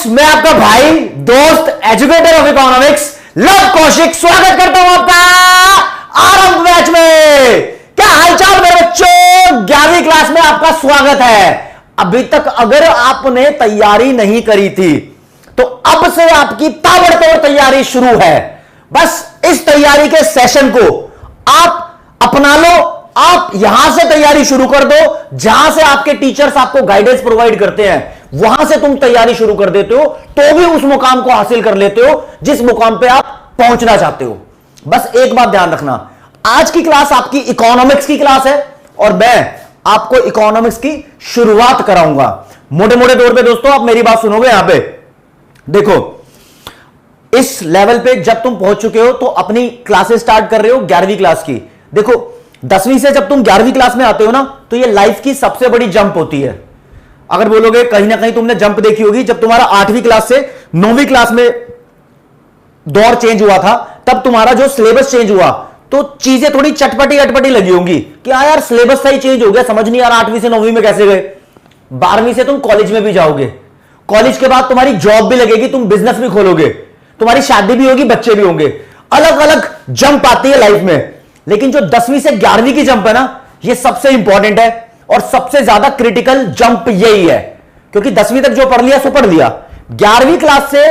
Friends, मैं आपका भाई दोस्त educator of economics Lav Kaushik स्वागत करता हूं आपका आरंभ बैच में। क्या हालचाल मेरे बच्चों, 11वीं क्लास में आपका स्वागत है। अभी तक अगर आपने तैयारी नहीं करी थी तो अब से आपकी ताबड़तोड़ तैयारी शुरू है। बस इस तैयारी के सेशन को आप अपना लो, आप यहां से तैयारी शुरू कर दो। जहां से आपके टीचर्स आपको गाइडेंस प्रोवाइड करते हैं वहां से तुम तैयारी शुरू कर देते हो तो भी उस मुकाम को हासिल कर लेते हो जिस मुकाम पे आप पहुंचना चाहते हो। बस एक बात ध्यान रखना, आज की क्लास आपकी इकोनॉमिक्स की क्लास है और मैं आपको इकोनॉमिक्स की शुरुआत कराऊंगा। मोटे मोटे तौर पे दोस्तों आप मेरी बात सुनोगे। यहां पे देखो, इस लेवल पे जब तुम पहुंच चुके हो तो अपनी क्लासेस स्टार्ट कर रहे हो 11वीं क्लास की। देखो 10वीं से जब तुम 11वीं क्लास में आते हो ना तो ये लाइफ की सबसे बड़ी जंप होती है। अगर बोलोगे कहीं ना कहीं तुमने जंप देखी होगी, जब तुम्हारा 8वीं क्लास से 9वीं क्लास में दौर चेंज हुआ था तब तुम्हारा जो सिलेबस चेंज हुआ तो चीजें थोड़ी चटपटी अटपटी लगी होंगी कि हाँ यार सिलेबस सही चेंज हो गया, समझ नहीं आ रहा 8वीं से 9वीं में कैसे गए। 12वीं से तुम कॉलेज में भी जाओगे, कॉलेज के बाद तुम्हारी जॉब भी लगेगी, तुम बिजनेस भी खोलोगे, तुम्हारी शादी भी होगी, बच्चे भी होंगे। अलग अलग जंप आती है लाइफ में, लेकिन जो 10वीं से 11वीं की जंप है ना ये सबसे इंपॉर्टेंट है और सबसे ज्यादा क्रिटिकल जंप यही है। क्योंकि 10वीं तक जो पढ़ लिया सो पढ़ लिया, 11वीं क्लास से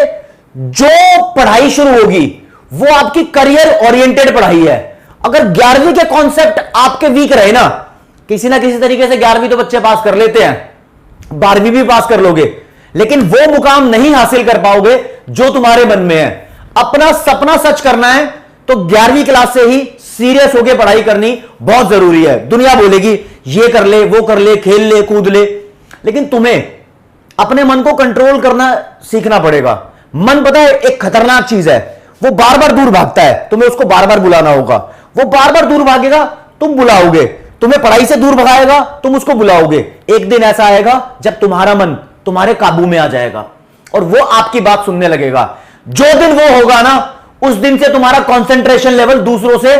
जो पढ़ाई शुरू होगी वो आपकी करियर ओरिएंटेड पढ़ाई है। अगर 11वीं के कॉन्सेप्ट आपके वीक रहे ना किसी तरीके से 11वीं तो बच्चे पास कर लेते हैं, 12वीं भी पास कर लोगे, लेकिन वो मुकाम नहीं हासिल कर पाओगे जो तुम्हारे मन में है। अपना सपना सच करना है तो 11वीं क्लास से ही सीरियस होकर पढ़ाई करनी बहुत जरूरी है। दुनिया बोलेगी ये कर ले, वो कर ले, खेल ले, कूद ले, लेकिन तुम्हें अपने मन को कंट्रोल करना सीखना पड़ेगा। मन पता है एक खतरनाक चीज है, वो बार बार दूर भागता है, तुम्हें उसको बार बार बुलाना होगा। वो बार बार दूर भागेगा, तुम बुलाओगे, तुम्हें पढ़ाई से दूर भगाएगा, तुम उसको बुलाओगे। एक दिन ऐसा आएगा जब तुम्हारा मन तुम्हारे काबू में आ जाएगा और वो आपकी बात सुनने लगेगा। जो दिन वो होगा ना उस दिन से तुम्हारा कंसंट्रेशन लेवल दूसरों से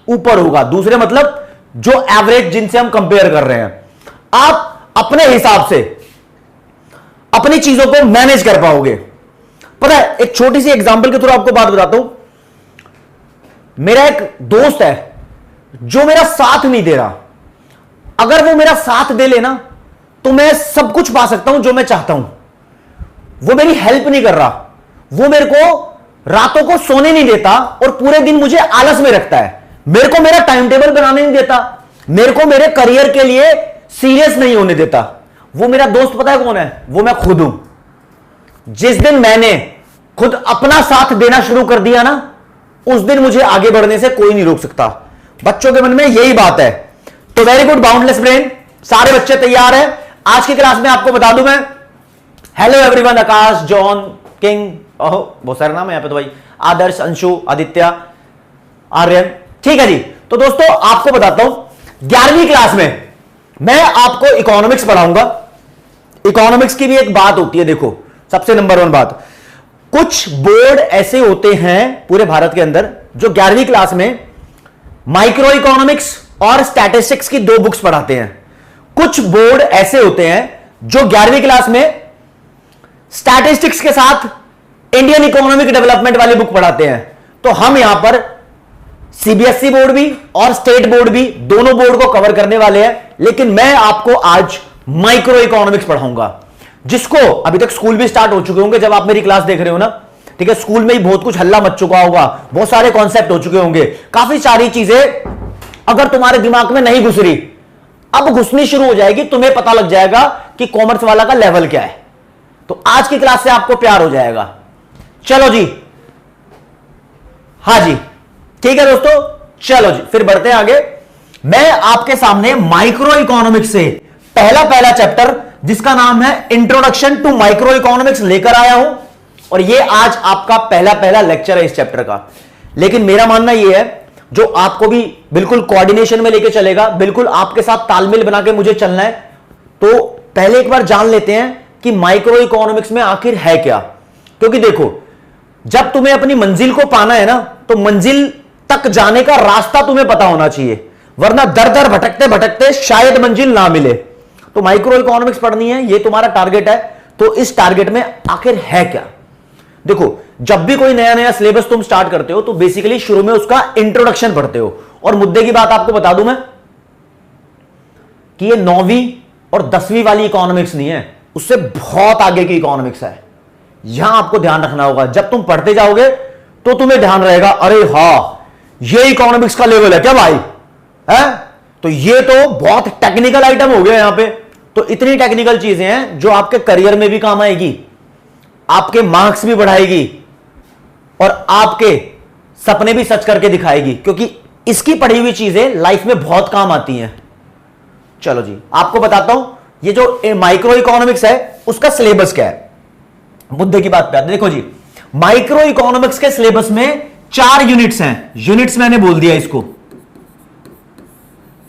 ऊपर होगा। दूसरे मतलब जो एवरेज जिनसे हम कंपेयर कर रहे हैं, आप अपने हिसाब से अपनी चीजों को मैनेज कर पाओगे। पता है, एक छोटी सी एग्जांपल के थ्रू आपको बात बताता हूं। मेरा एक दोस्त है जो मेरा साथ नहीं दे रहा। अगर वो मेरा साथ दे लेना तो मैं सब कुछ पा सकता हूं जो मैं चाहता हूं। वो मेरी हेल्प नहीं कर रहा, वो मेरे को रातों को सोने नहीं देता और पूरे दिन मुझे आलस में रखता है, मेरे को मेरा टाइम टेबल बनाने नहीं देता, मेरे को मेरे करियर के लिए सीरियस नहीं होने देता। वो मेरा दोस्त पता है कौन है? वो मैं खुद हूं। जिस दिन मैंने खुद अपना साथ देना शुरू कर दिया ना उस दिन मुझे आगे बढ़ने से कोई नहीं रोक सकता। बच्चों के मन में यही बात है। तो वेरी गुड बाउंडलेस ब्रेन, सारे बच्चे तैयार हैं? आज की क्लास में आपको बता दूं मैं, हेलो एवरीवन, आकाश, जॉन, किंग, ओहो बहुत सारे नाम है यहां पे तो भाई, आदर्श, अंशु, आदित्य, आर्यन, ठीक है जी। तो दोस्तों आपको बताता हूं 11वीं क्लास में मैं आपको इकोनॉमिक्स पढ़ाऊंगा। इकोनॉमिक्स की भी एक बात होती है, देखो सबसे नंबर 1 बात, कुछ बोर्ड ऐसे होते हैं पूरे भारत के अंदर जो 11वीं क्लास में माइक्रो इकोनॉमिक्स और स्टैटिस्टिक्स की 2 बुक्स पढ़ाते हैं। कुछ बोर्ड ऐसे होते हैं जो 11वीं क्लास में स्टैटिस्टिक्स के साथ इंडियन इकोनॉमिक डेवलपमेंट वाली बुक पढ़ाते हैं। तो हम यहां पर सीबीएसई बोर्ड भी और स्टेट बोर्ड भी दोनों बोर्ड को कवर करने वाले हैं, लेकिन मैं आपको आज माइक्रो इकोनॉमिक्स पढ़ाऊंगा, जिसको अभी तक स्कूल भी स्टार्ट हो चुके होंगे जब आप मेरी क्लास देख रहे हो ना, ठीक है। स्कूल में ही बहुत कुछ हल्ला मच चुका होगा, बहुत सारे कॉन्सेप्ट हो चुके होंगे, काफी सारी चीजें अगर तुम्हारे दिमाग में नहीं घुस रही अब घुसनी शुरू हो जाएगी। तुम्हें पता लग जाएगा कि कॉमर्स वाला का लेवल क्या है। तो आज की क्लास से आपको प्यार हो जाएगा। चलो जी, हां जी, ठीक है दोस्तों, चलो जी फिर बढ़ते हैं आगे। मैं आपके सामने माइक्रो इकोनॉमिक्स से पहला चैप्टर जिसका नाम है इंट्रोडक्शन टू माइक्रो इकोनॉमिक्स लेकर आया हूं और ये आज आपका पहला लेक्चर है इस चैप्टर का। लेकिन मेरा मानना यह है जो आपको भी बिल्कुल कोऑर्डिनेशन में लेके चलेगा, बिल्कुल आपके साथ तालमेल बना के मुझे चलना है। तो पहले एक बार जान लेते हैं कि माइक्रो इकोनॉमिक्स में आखिर है क्या। क्योंकि देखो जब तुम्हें अपनी मंजिल को पाना है ना तो मंजिल तक जाने का रास्ता तुम्हें पता होना चाहिए, वरना दर दर भटकते भटकते शायद मंजिल ना मिले। तो माइक्रो इकोनॉमिक्स पढ़नी है, ये तुम्हारा टारगेट है तो इस टारगेट में आखिर है क्या? देखो, जब भी कोई नया नया सिलेबस तुम स्टार्ट करते हो तो बेसिकली शुरू में उसका इंट्रोडक्शन पढ़ते हो। और मुद्दे की बात आपको बता दूं मैं कि ये 9वीं और 10वीं वाली इकोनॉमिक्स नहीं है, उससे बहुत आगे की इकोनॉमिक्स है। यहां आपको ध्यान रखना होगा, जब तुम पढ़ते जाओगे तो तुम्हें ध्यान रहेगा, अरे हां ये इकोनॉमिक्स का लेवल है क्या भाई, है? तो ये तो बहुत टेक्निकल आइटम हो गया यहां पे। तो इतनी टेक्निकल चीजें हैं जो आपके करियर में भी काम आएगी, आपके मार्क्स भी बढ़ाएगी और आपके सपने भी सच करके दिखाएगी, क्योंकि इसकी पढ़ी हुई चीजें लाइफ में बहुत काम आती हैं। चलो जी, आपको बताता हूं ये जो माइक्रो इकोनॉमिक्स है उसका सिलेबस क्या है। मुद्दे की बात पे आते, देखो जी, माइक्रो इकोनॉमिक्स के सिलेबस में 4 यूनिट्स हैं। यूनिट्स मैंने बोल दिया इसको।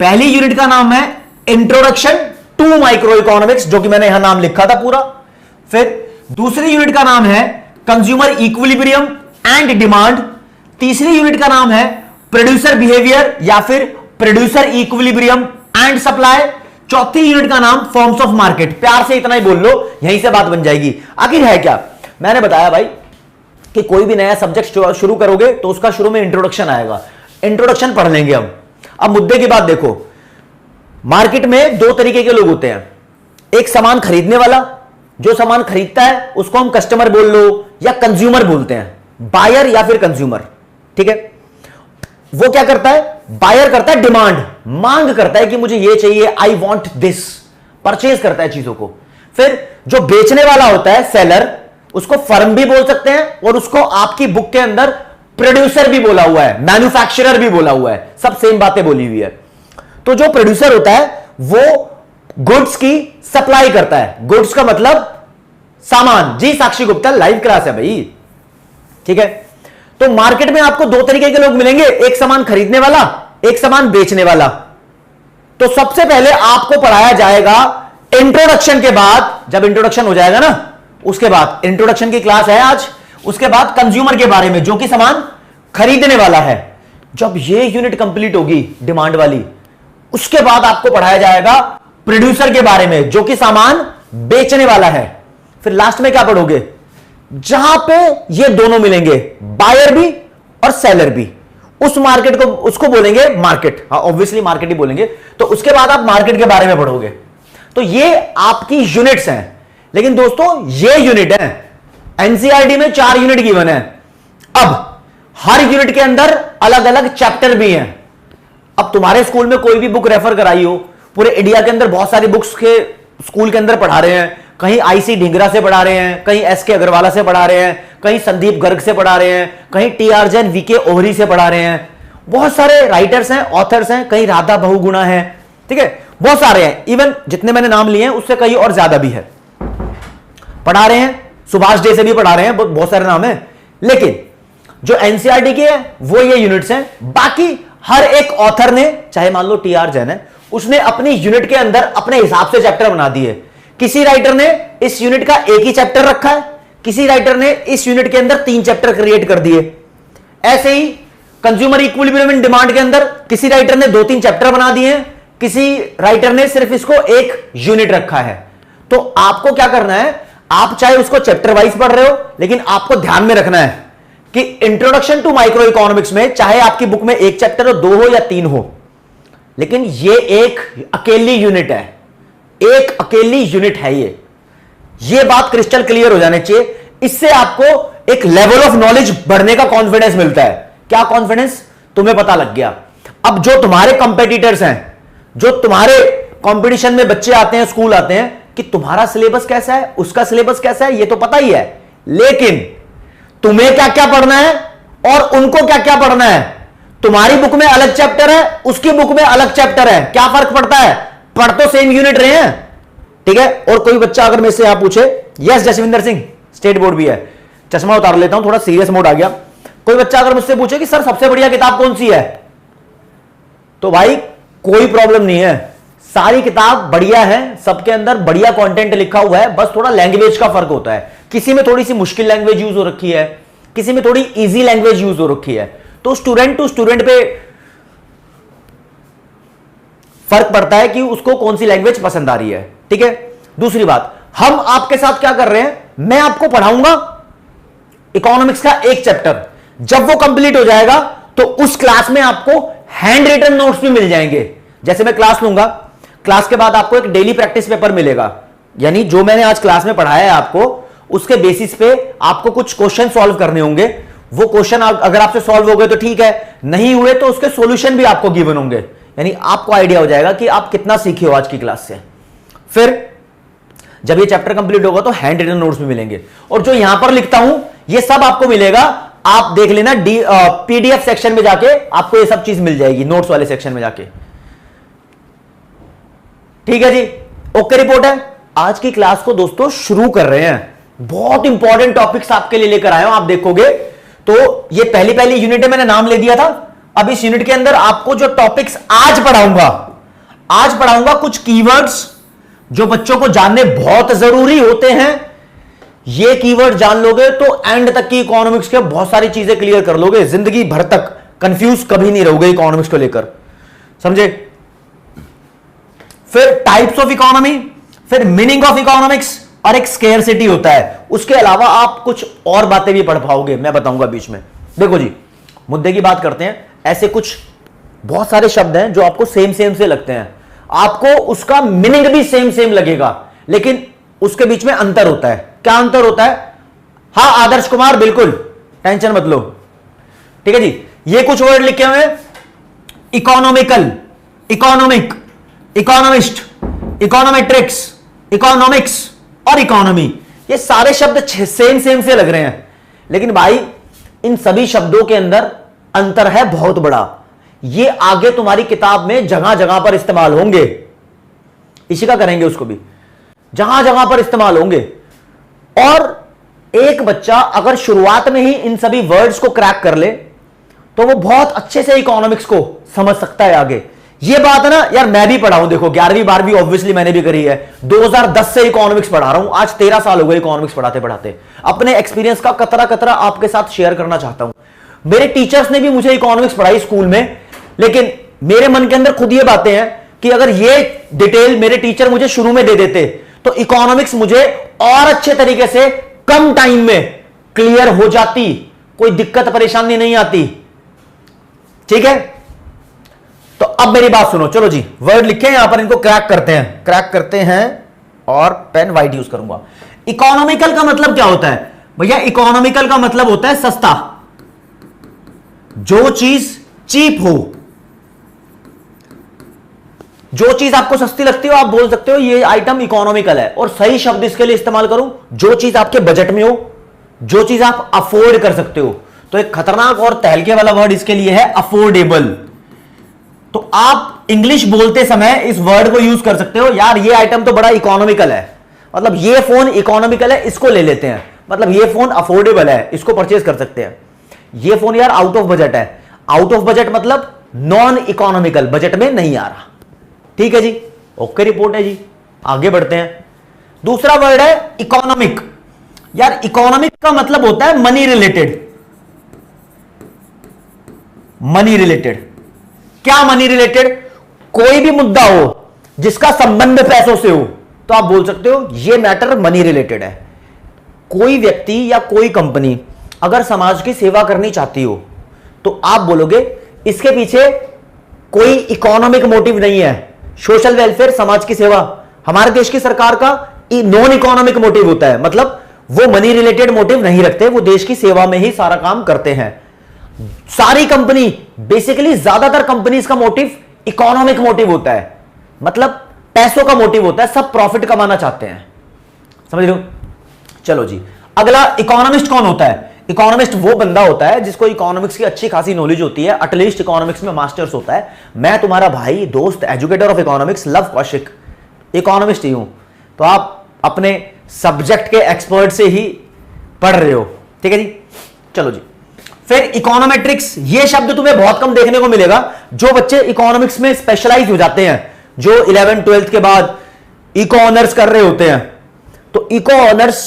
पहली यूनिट का नाम है इंट्रोडक्शन टू माइक्रो इकोनॉमिक्स, जो कि मैंने यहां नाम लिखा था पूरा। फिर दूसरी यूनिट का नाम है कंज्यूमर इक्विलिब्रियम एंड डिमांड। तीसरी यूनिट का नाम है प्रोड्यूसर बिहेवियर या फिर प्रोड्यूसर इक्विलिब्रियम एंड सप्लाई। चौथी यूनिट का नाम फॉर्म्स ऑफ मार्केट। प्यार से इतना ही बोल लो, यहीं से बात बन जाएगी। आखिर है क्या? मैंने बताया भाई कि कोई भी नया सब्जेक्ट शुरू करोगे तो उसका शुरू में इंट्रोडक्शन आएगा, इंट्रोडक्शन पढ़ लेंगे हम। अब मुद्दे की बात देखो, मार्केट में 2 तरीके के लोग होते हैं। एक सामान खरीदने वाला, जो सामान खरीदता है उसको हम कस्टमर बोल लो या कंज्यूमर बोलते हैं, बायर या फिर कंज्यूमर, ठीक है। वो क्या करता है? बायर करता है डिमांड, मांग करता है कि मुझे ये चाहिए, आई वॉन्ट दिस, परचेज करता है चीजों को। फिर जो बेचने वाला होता है सेलर, उसको फर्म भी बोल सकते हैं और उसको आपकी बुक के अंदर प्रोड्यूसर भी बोला हुआ है, मैन्युफैक्चरर भी बोला हुआ है, सब सेम बातें बोली हुई है। तो जो प्रोड्यूसर होता है वो गुड्स की सप्लाई करता है। गुड्स का मतलब सामान। जी साक्षी गुप्ता, लाइव क्लास है भाई, ठीक है। तो मार्केट में आपको 2 तरीके के लोग मिलेंगे, एक सामान खरीदने वाला, एक सामान बेचने वाला। तो सबसे पहले आपको पढ़ाया जाएगा इंट्रोडक्शन के बाद, जब इंट्रोडक्शन हो जाएगा ना, उसके बाद इंट्रोडक्शन की क्लास है आज, उसके बाद कंज्यूमर के बारे में जो कि सामान खरीदने वाला है। जब ये यूनिट कंप्लीट होगी डिमांड वाली, उसके बाद आपको पढ़ाया जाएगा प्रोड्यूसर के बारे में जो कि सामान बेचने वाला है। फिर लास्ट में क्या पढ़ोगे? जहां पे ये दोनों मिलेंगे, बायर भी और सेलर भी, उस मार्केट को, उसको बोलेंगे मार्केट। हाँ, ऑब्वियसली मार्केट ही बोलेंगे। तो उसके बाद आप मार्केट के बारे में पढ़ोगे। तो ये आपकी यूनिट्स हैं। लेकिन दोस्तों ये यूनिट है, एनसीईआरटी में 4 यूनिट गिवन है। अब हर यूनिट के अंदर अलग अलग चैप्टर भी हैं। अब तुम्हारे स्कूल में कोई भी बुक रेफर कराई हो, पूरे इंडिया के अंदर बहुत सारी बुक्स के स्कूल के अंदर पढ़ा रहे हैं। कहीं आईसी ढिंगरा से पढ़ा रहे हैं, कहीं एसके अग्रवाला से पढ़ा रहे हैं, कहीं संदीप गर्ग से पढ़ा रहे हैं, कहीं टीआर जैन, वीके ओहरी से पढ़ा रहे हैं। बहुत सारे राइटर्स हैं, ऑथर्स हैं, कहीं राधा बहुगुणा है, ठीक है, बहुत सारे हैं। इवन जितने मैंने नाम लिए हैं उससे कहीं और ज्यादा भी है, पढ़ा रहे हैं। सुभाष डे से भी पढ़ा रहे हैं, बहुत सारे नाम है। लेकिन जो एनसीईआरटी के है वो ये यूनिट्स हैं। बाकी हर एक ऑथर ने, चाहे मान लो टीआर जैन है, उसने अपनी यूनिट के अंदर अपने हिसाब से चैप्टर बना दिए। किसी राइटर ने इस यूनिट का एक ही चैप्टर रखा है, किसी राइटर ने इस यूनिट के अंदर 3 चैप्टर क्रिएट कर दिए। ऐसे ही कंज्यूमर इक्विलिब्रियम एंड डिमांड के अंदर किसी राइटर ने 2-3 चैप्टर बना दिए हैं, किसी राइटर ने सिर्फ इसको एक यूनिट रखा है। तो आपको क्या करना है, आप चाहे उसको चैप्टर वाइज पढ़ रहे हो, लेकिन आपको ध्यान में रखना है कि इंट्रोडक्शन टू माइक्रो इकोनॉमिक्स में चाहे आपकी बुक में 1 चैप्टर हो, 2 हो या 3 हो, लेकिन ये एक अकेली यूनिट है, एक अकेली यूनिट है ये बात क्रिस्टल क्लियर हो जाने चाहिए। इससे आपको एक लेवल ऑफ नॉलेज बढ़ने का कॉन्फिडेंस मिलता है। क्या कॉन्फिडेंस? तुम्हें पता लग गया। अब जो तुम्हारे कंपेटिटर्स हैं, जो तुम्हारे कंपटीशन में बच्चे आते हैं, स्कूल आते हैं, कि तुम्हारा सिलेबस कैसा है, उसका सिलेबस कैसा है, ये तो पता ही है, लेकिन तुम्हें क्या क्या पढ़ना है और उनको क्या क्या पढ़ना है। तुम्हारी बुक में अलग चैप्टर है, उसकी बुक में अलग चैप्टर है, क्या फर्क पड़ता है? पढ़ तो सेम यूनिट रहे हैं, ठीक है। और कोई बच्चा अगर मेरे से यहां पूछे, yes Jaswinder Singh, state board भी है, चश्मा उतार लेता हूं, थोड़ा सीरियस मोड आ गया। कोई बच्चा अगर मुझसे पूछे कि सर सबसे बढ़िया किताब कौन सी है, तो भाई कोई प्रॉब्लम नहीं है, सारी किताब बढ़िया है, सबके अंदर बढ़िया कंटेंट लिखा हुआ है, बस थोड़ा लैंग्वेज का फर्क होता है। किसी में थोड़ी सी मुश्किल लैंग्वेज यूज हो रखी है, किसी में थोड़ी इजी लैंग्वेज यूज हो रखी है। तो स्टूडेंट टू स्टूडेंट पे फर्क पड़ता है कि उसको कौन सी लैंग्वेज पसंद आ रही है, ठीक है। दूसरी बात, हम आपके साथ क्या कर रहे हैं, मैं आपको पढ़ाऊंगा इकोनॉमिक्स का एक चैप्टर, जब वो कंप्लीट हो जाएगा तो उस क्लास में आपको हैंड रिटन नोट्स भी मिल जाएंगे। जैसे मैं क्लास लूंगा, क्लास के बाद आपको एक डेली प्रैक्टिस पेपर मिलेगा, यानी जो मैंने आज क्लास में पढ़ाया है आपको, उसके बेसिस पे आपको कुछ क्वेश्चन सॉल्व करने होंगे। वो क्वेश्चन अगर आपसे सॉल्व हो गए तो ठीक है, नहीं हुए तो उसके सॉल्यूशन भी आपको गिवन होंगे, यानी आपको आइडिया हो जाएगा कि आप कितना सीखे हो आज की क्लास से। फिर जब ये चैप्टर कंप्लीट होगा तो हैंड रिटन नोट्स भी मिलेंगे, और जो यहां पर लिखता हूं ये सब आपको मिलेगा, आप देख लेना पीडीएफ सेक्शन में जाके आपको ये सब चीज मिल जाएगी, नोट्स वाले सेक्शन में जाके। ठीक है जी, ओके रिपोर्ट है। आज की क्लास को दोस्तों शुरू कर रहे हैं, बहुत इंपॉर्टेंट टॉपिक्स आपके लिए लेकर आया हूं। आप देखोगे तो ये पहली यूनिट है, मैंने नाम ले दिया था। अब इस यूनिट के अंदर आपको जो टॉपिक्स आज पढ़ाऊंगा कुछ कीवर्ड्स जो बच्चों को जानने बहुत जरूरी होते हैं। ये कीवर्ड जान लोगे तो एंड तक की इकोनॉमिक्स के बहुत सारी चीजें क्लियर कर लोगे, जिंदगी भर तक कंफ्यूज कभी नहीं रहोगे इकोनॉमिक्स को लेकर, समझे। फिर टाइप्स ऑफ इकोनॉमी, फिर मीनिंग ऑफ इकोनॉमिक्स, और एक स्केर्सिटी होता है। उसके अलावा आप कुछ और बातें भी पढ़ पाओगे, मैं बताऊंगा बीच में। देखो जी, मुद्दे की बात करते हैं। ऐसे कुछ बहुत सारे शब्द हैं जो आपको सेम से लगते हैं, आपको उसका मीनिंग भी सेम लगेगा, लेकिन उसके बीच में अंतर होता है। क्या अंतर होता है? हाँ आदर्श कुमार, बिल्कुल टेंशन मत लो। ठीक है जी, ये कुछ वर्ड लिखे हुए हैं, economical, economic, economist, econometrics, economics और इकोनॉमी। ये सारे शब्द सेम से लग रहे हैं, लेकिन भाई इन सभी शब्दों के अंदर अंतर है बहुत बड़ा। ये आगे तुम्हारी किताब में जगह जगह पर इस्तेमाल होंगे, इसी का करेंगे उसको भी, जहां जगह पर इस्तेमाल होंगे। और एक बच्चा अगर शुरुआत में ही इन सभी वर्ड्स को क्रैक कर ले तो वो बहुत अच्छे से इकोनॉमिक्स को समझ सकता है आगे। ये बात है ना यार, मैं भी पढ़ा हूं, देखो 11वीं 12वीं ऑब्वियसली मैंने भी करी है, 2010 से इकोनॉमिक्स पढ़ा रहा हूं, आज 13 साल हो गए इकोनॉमिक्स पढ़ाते पढ़ाते। अपने एक्सपीरियंस का कतरा आपके साथ शेयर करना चाहता हूं। मेरे टीचर्स ने भी मुझे इकोनॉमिक्स पढ़ाई स्कूल में, लेकिन मेरे मन के अंदर खुद ये बातें हैं कि अगर ये डिटेल मेरे टीचर मुझे शुरू में दे देते तो इकोनॉमिक्स मुझे और अच्छे तरीके से कम टाइम में क्लियर हो जाती, कोई दिक्कत परेशानी नहीं आती। ठीक है, तो अब मेरी बात सुनो, चलो जी वर्ड लिखे यहां पर, इनको क्रैक करते हैं और पेन वाइट यूज करूंगा। इकोनॉमिकल का मतलब क्या होता है भैया? इकोनॉमिकल का मतलब होता है सस्ता, जो चीज चीप हो, जो चीज आपको सस्ती लगती हो आप बोल सकते हो ये आइटम इकोनॉमिकल है। और सही शब्द इसके लिए इस्तेमाल करूं, जो चीज आपके बजट में हो, जो चीज आप अफोर्ड कर सकते हो। तो एक खतरनाक और तहलके वाला वर्ड इसके लिए है अफोर्डेबल। तो आप इंग्लिश बोलते समय इस वर्ड को यूज कर सकते हो, यार ये आइटम तो बड़ा इकोनॉमिकल है, मतलब ये फोन इकोनॉमिकल है, इसको ले लेते हैं, मतलब ये फोन अफोर्डेबल है, इसको परचेज कर सकते हैं। ये फोन यार आउट ऑफ बजट है, आउट ऑफ बजट मतलब नॉन इकोनॉमिकल, बजट में नहीं आ रहा। ठीक है जी, ओके रिपोर्ट है जी, आगे बढ़ते हैं। दूसरा वर्ड है इकोनॉमिक। यार इकोनॉमिक का मतलब होता है मनी रिलेटेड। मनी रिलेटेड क्या? मनी रिलेटेड कोई भी मुद्दा हो जिसका संबंध पैसों से हो तो आप बोल सकते हो ये मैटर मनी रिलेटेड है। कोई व्यक्ति या कोई कंपनी अगर समाज की सेवा करनी चाहती हो तो आप बोलोगे इसके पीछे कोई इकोनॉमिक मोटिव नहीं है, सोशल वेलफेयर, समाज की सेवा। हमारे देश की सरकार का नॉन इकोनॉमिक मोटिव होता है, मतलब वो मनी रिलेटेड मोटिव नहीं रखते, वो देश की सेवा में ही सारा काम करते हैं। सारी कंपनी, बेसिकली ज्यादातर कंपनीज का मोटिव इकोनॉमिक मोटिव होता है, मतलब पैसों का मोटिव होता है, सब प्रॉफिट कमाना चाहते हैं, समझ रहे हो। चलो जी, अगला इकोनॉमिस्ट कौन होता है? इकोनॉमिस्ट वो बंदा होता है जिसको इकोनॉमिक्स की अच्छी खासी नॉलेज होती है, एटलीस्ट इकोनॉमिक्स में मास्टर्स होता है। मैं तुम्हारा भाई, दोस्त, educator of economics Lav Kaushik economist ही हूं, तो आप अपने सब्जेक्ट के एक्सपर्ट से ही पढ़ रहे हो। ठीक है जी, चलो जी। फिर इकोनोमेट्रिक्स, ये शब्द तुम्हें बहुत कम देखने को मिलेगा। जो बच्चे इकोनॉमिक्स में स्पेशलाइज हो जाते हैं, जो 11th 12th के बाद इको ऑनर्स कर रहे होते हैं, तो इको ऑनर्स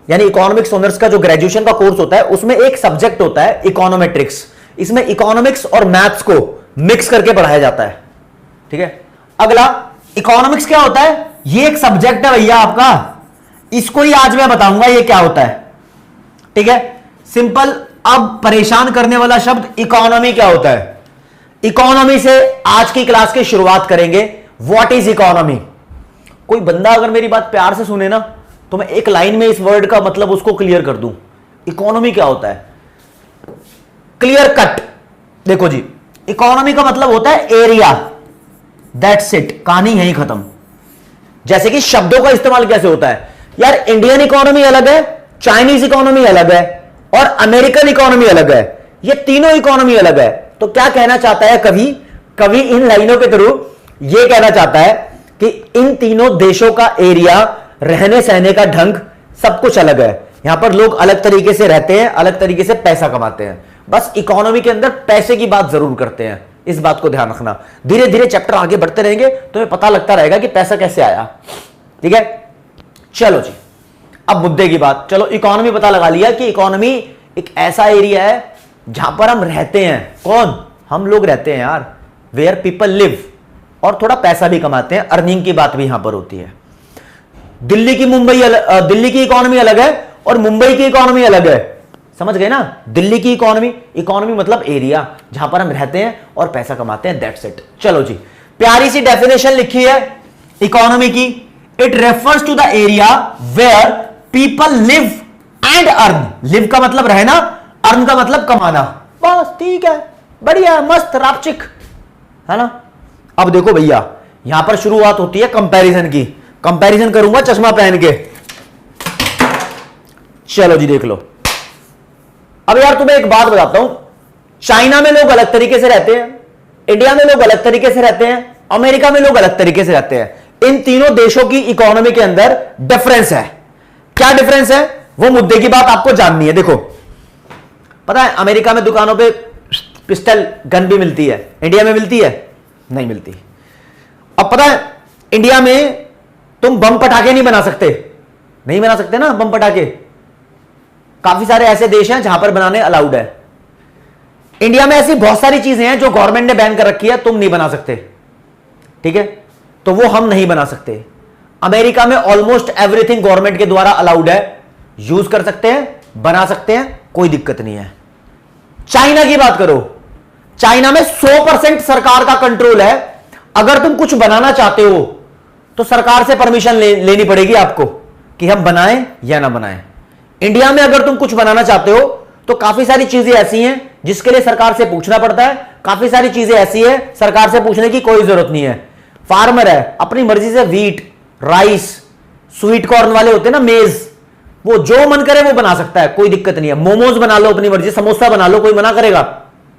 यानी इकोनॉमिक्स ऑनर्स का जो ग्रेजुएशन का कोर्स होता है उसमें एक सब्जेक्ट होता है इकोनोमेट्रिक्स। इसमें इकोनॉमिक्स और मैथ्स को मिक्स करके पढ़ाया जाता है। ठीक है, अगला इकोनॉमिक्स क्या होता है? ये एक सब्जेक्ट है भैया आपका, इसको ही आज मैं बताऊंगा ये क्या होता है, ठीक है। सिंपल। अब परेशान करने वाला शब्द इकोनॉमी क्या होता है। इकोनॉमी से आज की क्लास की शुरुआत करेंगे। What is economy. कोई बंदा अगर मेरी बात प्यार से सुने ना तो मैं एक लाइन में इस वर्ड का मतलब उसको क्लियर कर दूं। इकोनॉमी क्या होता है, क्लियर कट। देखो जी, इकोनॉमी का मतलब होता है एरिया, दैट्स इट, कहानी यहीं खत्म। जैसे कि शब्दों का इस्तेमाल कैसे होता है यार, इंडियन इकोनॉमी अलग है, चाइनीज इकोनॉमी अलग है और अमेरिकन इकोनॉमी अलग है, ये तीनों इकोनॉमी अलग है। तो क्या कहना चाहता है कवि इन लाइनों के थ्रू ये कहना चाहता है कि इन तीनों देशों का एरिया, रहने सहने का ढंग, सब कुछ अलग है। यहां पर लोग अलग तरीके से रहते हैं, अलग तरीके से पैसा कमाते हैं। बस इकोनॉमी के अंदर पैसे की बात जरूर करते हैं, इस बात को ध्यान रखना। धीरे धीरे चैप्टर आगे बढ़ते रहेंगे तो हमें पता लगता रहेगा कि पैसा कैसे आया, ठीक है। चलो जी, अब मुद्दे की बात। चलो, इकोनॉमी पता लगा लिया कि इकोनॉमी एक ऐसा एरिया है जहां पर हम रहते हैं। कौन? हम लोग रहते हैं यार, वेयर पीपल लिव, और थोड़ा पैसा भी कमाते हैं, अर्निंग की बात भी यहां पर होती है। दिल्ली की इकोनॉमी अलग है और मुंबई की इकोनॉमी अलग है, समझ गए ना। दिल्ली की इकोनॉमी मतलब एरिया जहां पर हम रहते हैं और पैसा कमाते हैं, दैट्स इट। चलो जी, प्यारी सी डेफिनेशन लिखी है इकोनॉमी की। It refers to the area where people live and earn. Live का मतलब रहना, अर्न का मतलब कमाना। बस ठीक है, बढ़िया, मस्त, रापचिक, है ना। अब देखो भैया, यहां पर शुरुआत होती है कंपैरिजन की। कंपैरिजन करूंगा चश्मा पहन के। चलो जी, देख लो। अब यार तुम्हें एक बात बताता हूं, चाइना में लोग अलग तरीके से रहते हैं, इंडिया में लोग अलग तरीके से रहते हैं, अमेरिका में लोग अलग तरीके से रहते हैं। इन तीनों देशों की इकोनॉमी के अंदर डिफरेंस है। क्या डिफरेंस है, वो मुद्दे की बात आपको जाननी है। देखो, पता है अमेरिका में दुकानों पे पिस्टल गन भी मिलती है, इंडिया में मिलती है? नहीं मिलती। अब पता है इंडिया में तुम बम पटाखे नहीं बना सकते ना बम पटाखे। काफी सारे ऐसे देश हैं जहां पर बनाने अलाउड है। इंडिया में ऐसी बहुत सारी चीजें हैं जो गवर्नमेंट ने बैन कर रखी है, तुम नहीं बना सकते, ठीक है, तो वो हम नहीं बना सकते। अमेरिका में ऑलमोस्ट एवरीथिंग गवर्नमेंट के द्वारा अलाउड है, यूज कर सकते हैं, बना सकते हैं, कोई दिक्कत नहीं है। चाइना की बात करो, चाइना में 100% सरकार का कंट्रोल है। अगर तुम कुछ बनाना चाहते हो तो सरकार से परमिशन लेनी पड़ेगी आपको कि हम बनाएं या ना बनाएं। इंडिया में अगर तुम कुछ बनाना चाहते हो तो काफी सारी चीजें ऐसी हैं जिसके लिए सरकार से पूछना पड़ता है, काफी सारी चीजें ऐसी है सरकार से पूछने की कोई जरूरत नहीं है। फार्मर है, अपनी मर्जी से व्हीट, राइस, स्वीट कॉर्न वाले होते हैं ना, मेज, वो जो मन करे वो बना सकता है, कोई दिक्कत नहीं है। मोमोज बना लो अपनी मर्जी, समोसा बना लो, कोई मना करेगा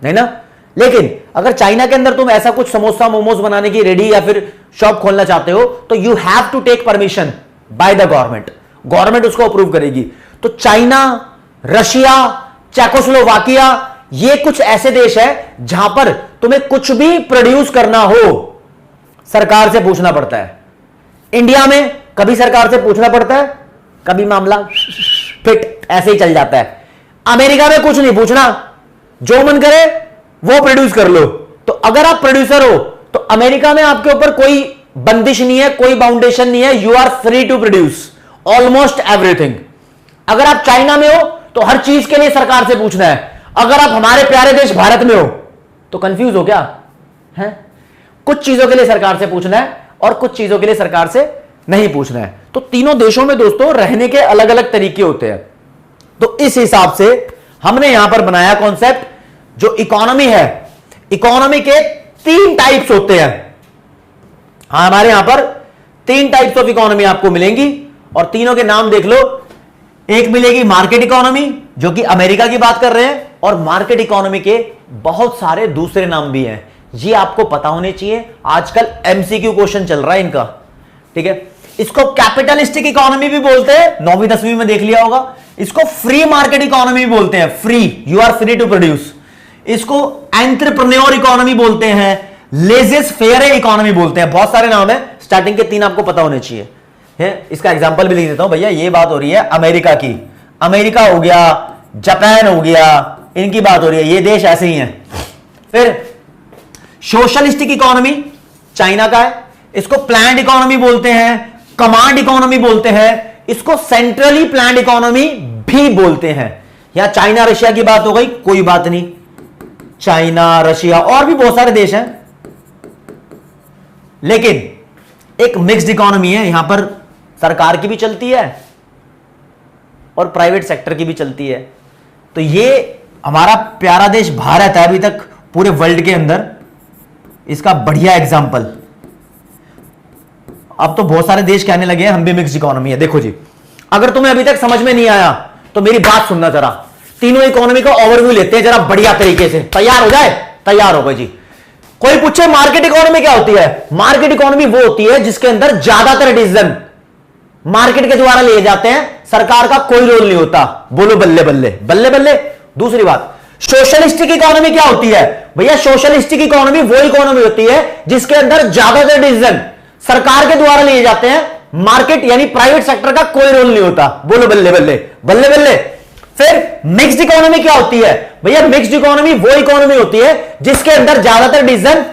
नहीं ना। लेकिन अगर चाइना के अंदर तुम ऐसा कुछ समोसा मोमोज बनाने की रेडी या फिर शॉप खोलना चाहते हो तो you have to take permission by the government उसको अप्रूव करेगी। तो चाइना, रशिया, चेकोस्लोवाकिया, ये कुछ ऐसे देश है जहां पर तुम्हें कुछ भी प्रोड्यूस करना हो सरकार से पूछना पड़ता है। इंडिया में कभी सरकार से पूछना पड़ता है, कभी मामला फिट ऐसे ही चल जाता है। अमेरिका में कुछ नहीं पूछना, जो मन करे वो प्रोड्यूस कर लो। तो अगर आप प्रोड्यूसर हो तो अमेरिका में आपके ऊपर कोई बंदिश नहीं है, कोई बाउंडेशन नहीं है, you are free to produce almost everything. अगर आप चाइना में हो तो हर चीज के लिए सरकार से पूछना है। अगर आप हमारे प्यारे देश भारत में हो तो कंफ्यूज हो क्या है? कुछ चीजों के लिए सरकार से पूछना है और कुछ चीजों के लिए सरकार से नहीं पूछना है। तो तीनों देशों में दोस्तों रहने के अलग अलग तरीके होते हैं। तो इस हिसाब से हमने यहां पर बनाया कॉन्सेप्ट, जो इकोनॉमी है, इकोनॉमी के 3 टाइप्स होते हैं। हाँ, हमारे यहां पर 3 टाइप्स ऑफ इकोनॉमी आपको मिलेंगी और तीनों के नाम देख लो। एक मिलेगी मार्केट इकोनॉमी, जो कि अमेरिका की बात कर रहे हैं, और मार्केट इकोनॉमी के बहुत सारे दूसरे नाम भी हैं, ये आपको पता होने चाहिए। आजकल एमसीक्यू क्वेश्चन चल रहा है इनका, ठीक है। इसको कैपिटलिस्टिक इकोनॉमी भी बोलते हैं, 9वीं 10वीं में देख लिया होगा। इसको फ्री मार्केट इकोनॉमी भी बोलते हैं, free, you are free to produce. इसको एंटरप्रेन्योर इकोनॉमी बोलते हैं, लेजेस फेयर इकोनॉमी बोलते हैं, बहुत सारे नाम है। स्टार्टिंग के 3 आपको पता होने चाहिए है। इसका एग्जांपल भी लिख देता हूं भैया, ये बात हो रही है अमेरिका की, अमेरिका हो गया, जापान हो गया, इनकी बात हो रही है, ये देश ऐसे ही हैं। फिर सोशलिस्टिक इकोनॉमी चाइना का है, इसको प्लान्ड इकोनॉमी बोलते हैं, कमांड इकोनॉमी बोलते हैं, इसको सेंट्रली प्लान्ड इकोनॉमी भी बोलते हैं। यहां चाइना रशिया की बात हो गई, कोई बात नहीं, चाइना रशिया और भी बहुत सारे देश हैं, लेकिन एक मिक्स्ड इकोनॉमी है। यहां पर सरकार की भी चलती है और प्राइवेट सेक्टर की भी चलती है। तो ये हमारा प्यारा देश भारत है अभी तक पूरे वर्ल्ड के अंदर, इसका बढ़िया एग्जाम्पल। अब तो बहुत सारे देश कहने लगे हैं हम भी मिक्स्ड इकोनॉमी है। देखो जी, अगर तुम्हें अभी तक समझ में नहीं आया तो मेरी बात सुनना जरा, तीनों इकोनॉमी का ओवरव्यू लेते हैं जरा बढ़िया तरीके से। तैयार हो जाए? तैयार हो गए जी। कोई पूछे मार्केट इकोनॉमी क्या होती है? मार्केट इकोनॉमी वो होती है जिसके अंदर ज्यादातर डिसीजन मार्केट के द्वारा लिए जाते हैं, सरकार का कोई रोल नहीं होता। बोलो बल्ले बल्ले बल्ले बल्ले। दूसरी बात, सोशलिस्टिक इकोनॉमी क्या होती है? भैया सोशलिस्टिक इकोनॉमी वो इकोनॉमी होती है जिसके अंदर ज्यादातर डिसीजन सरकार के द्वारा लिए जाते हैं, मार्केट यानी प्राइवेट सेक्टर का कोई रोल नहीं होता। बोलो बल्ले बल्ले बल्ले बल्ले। फिर मिक्स्ड इकोनॉमी क्या होती है? भैया मिक्स्ड इकोनॉमी वो इकोनॉमी होती है जिसके अंदर ज्यादातर डिसीजन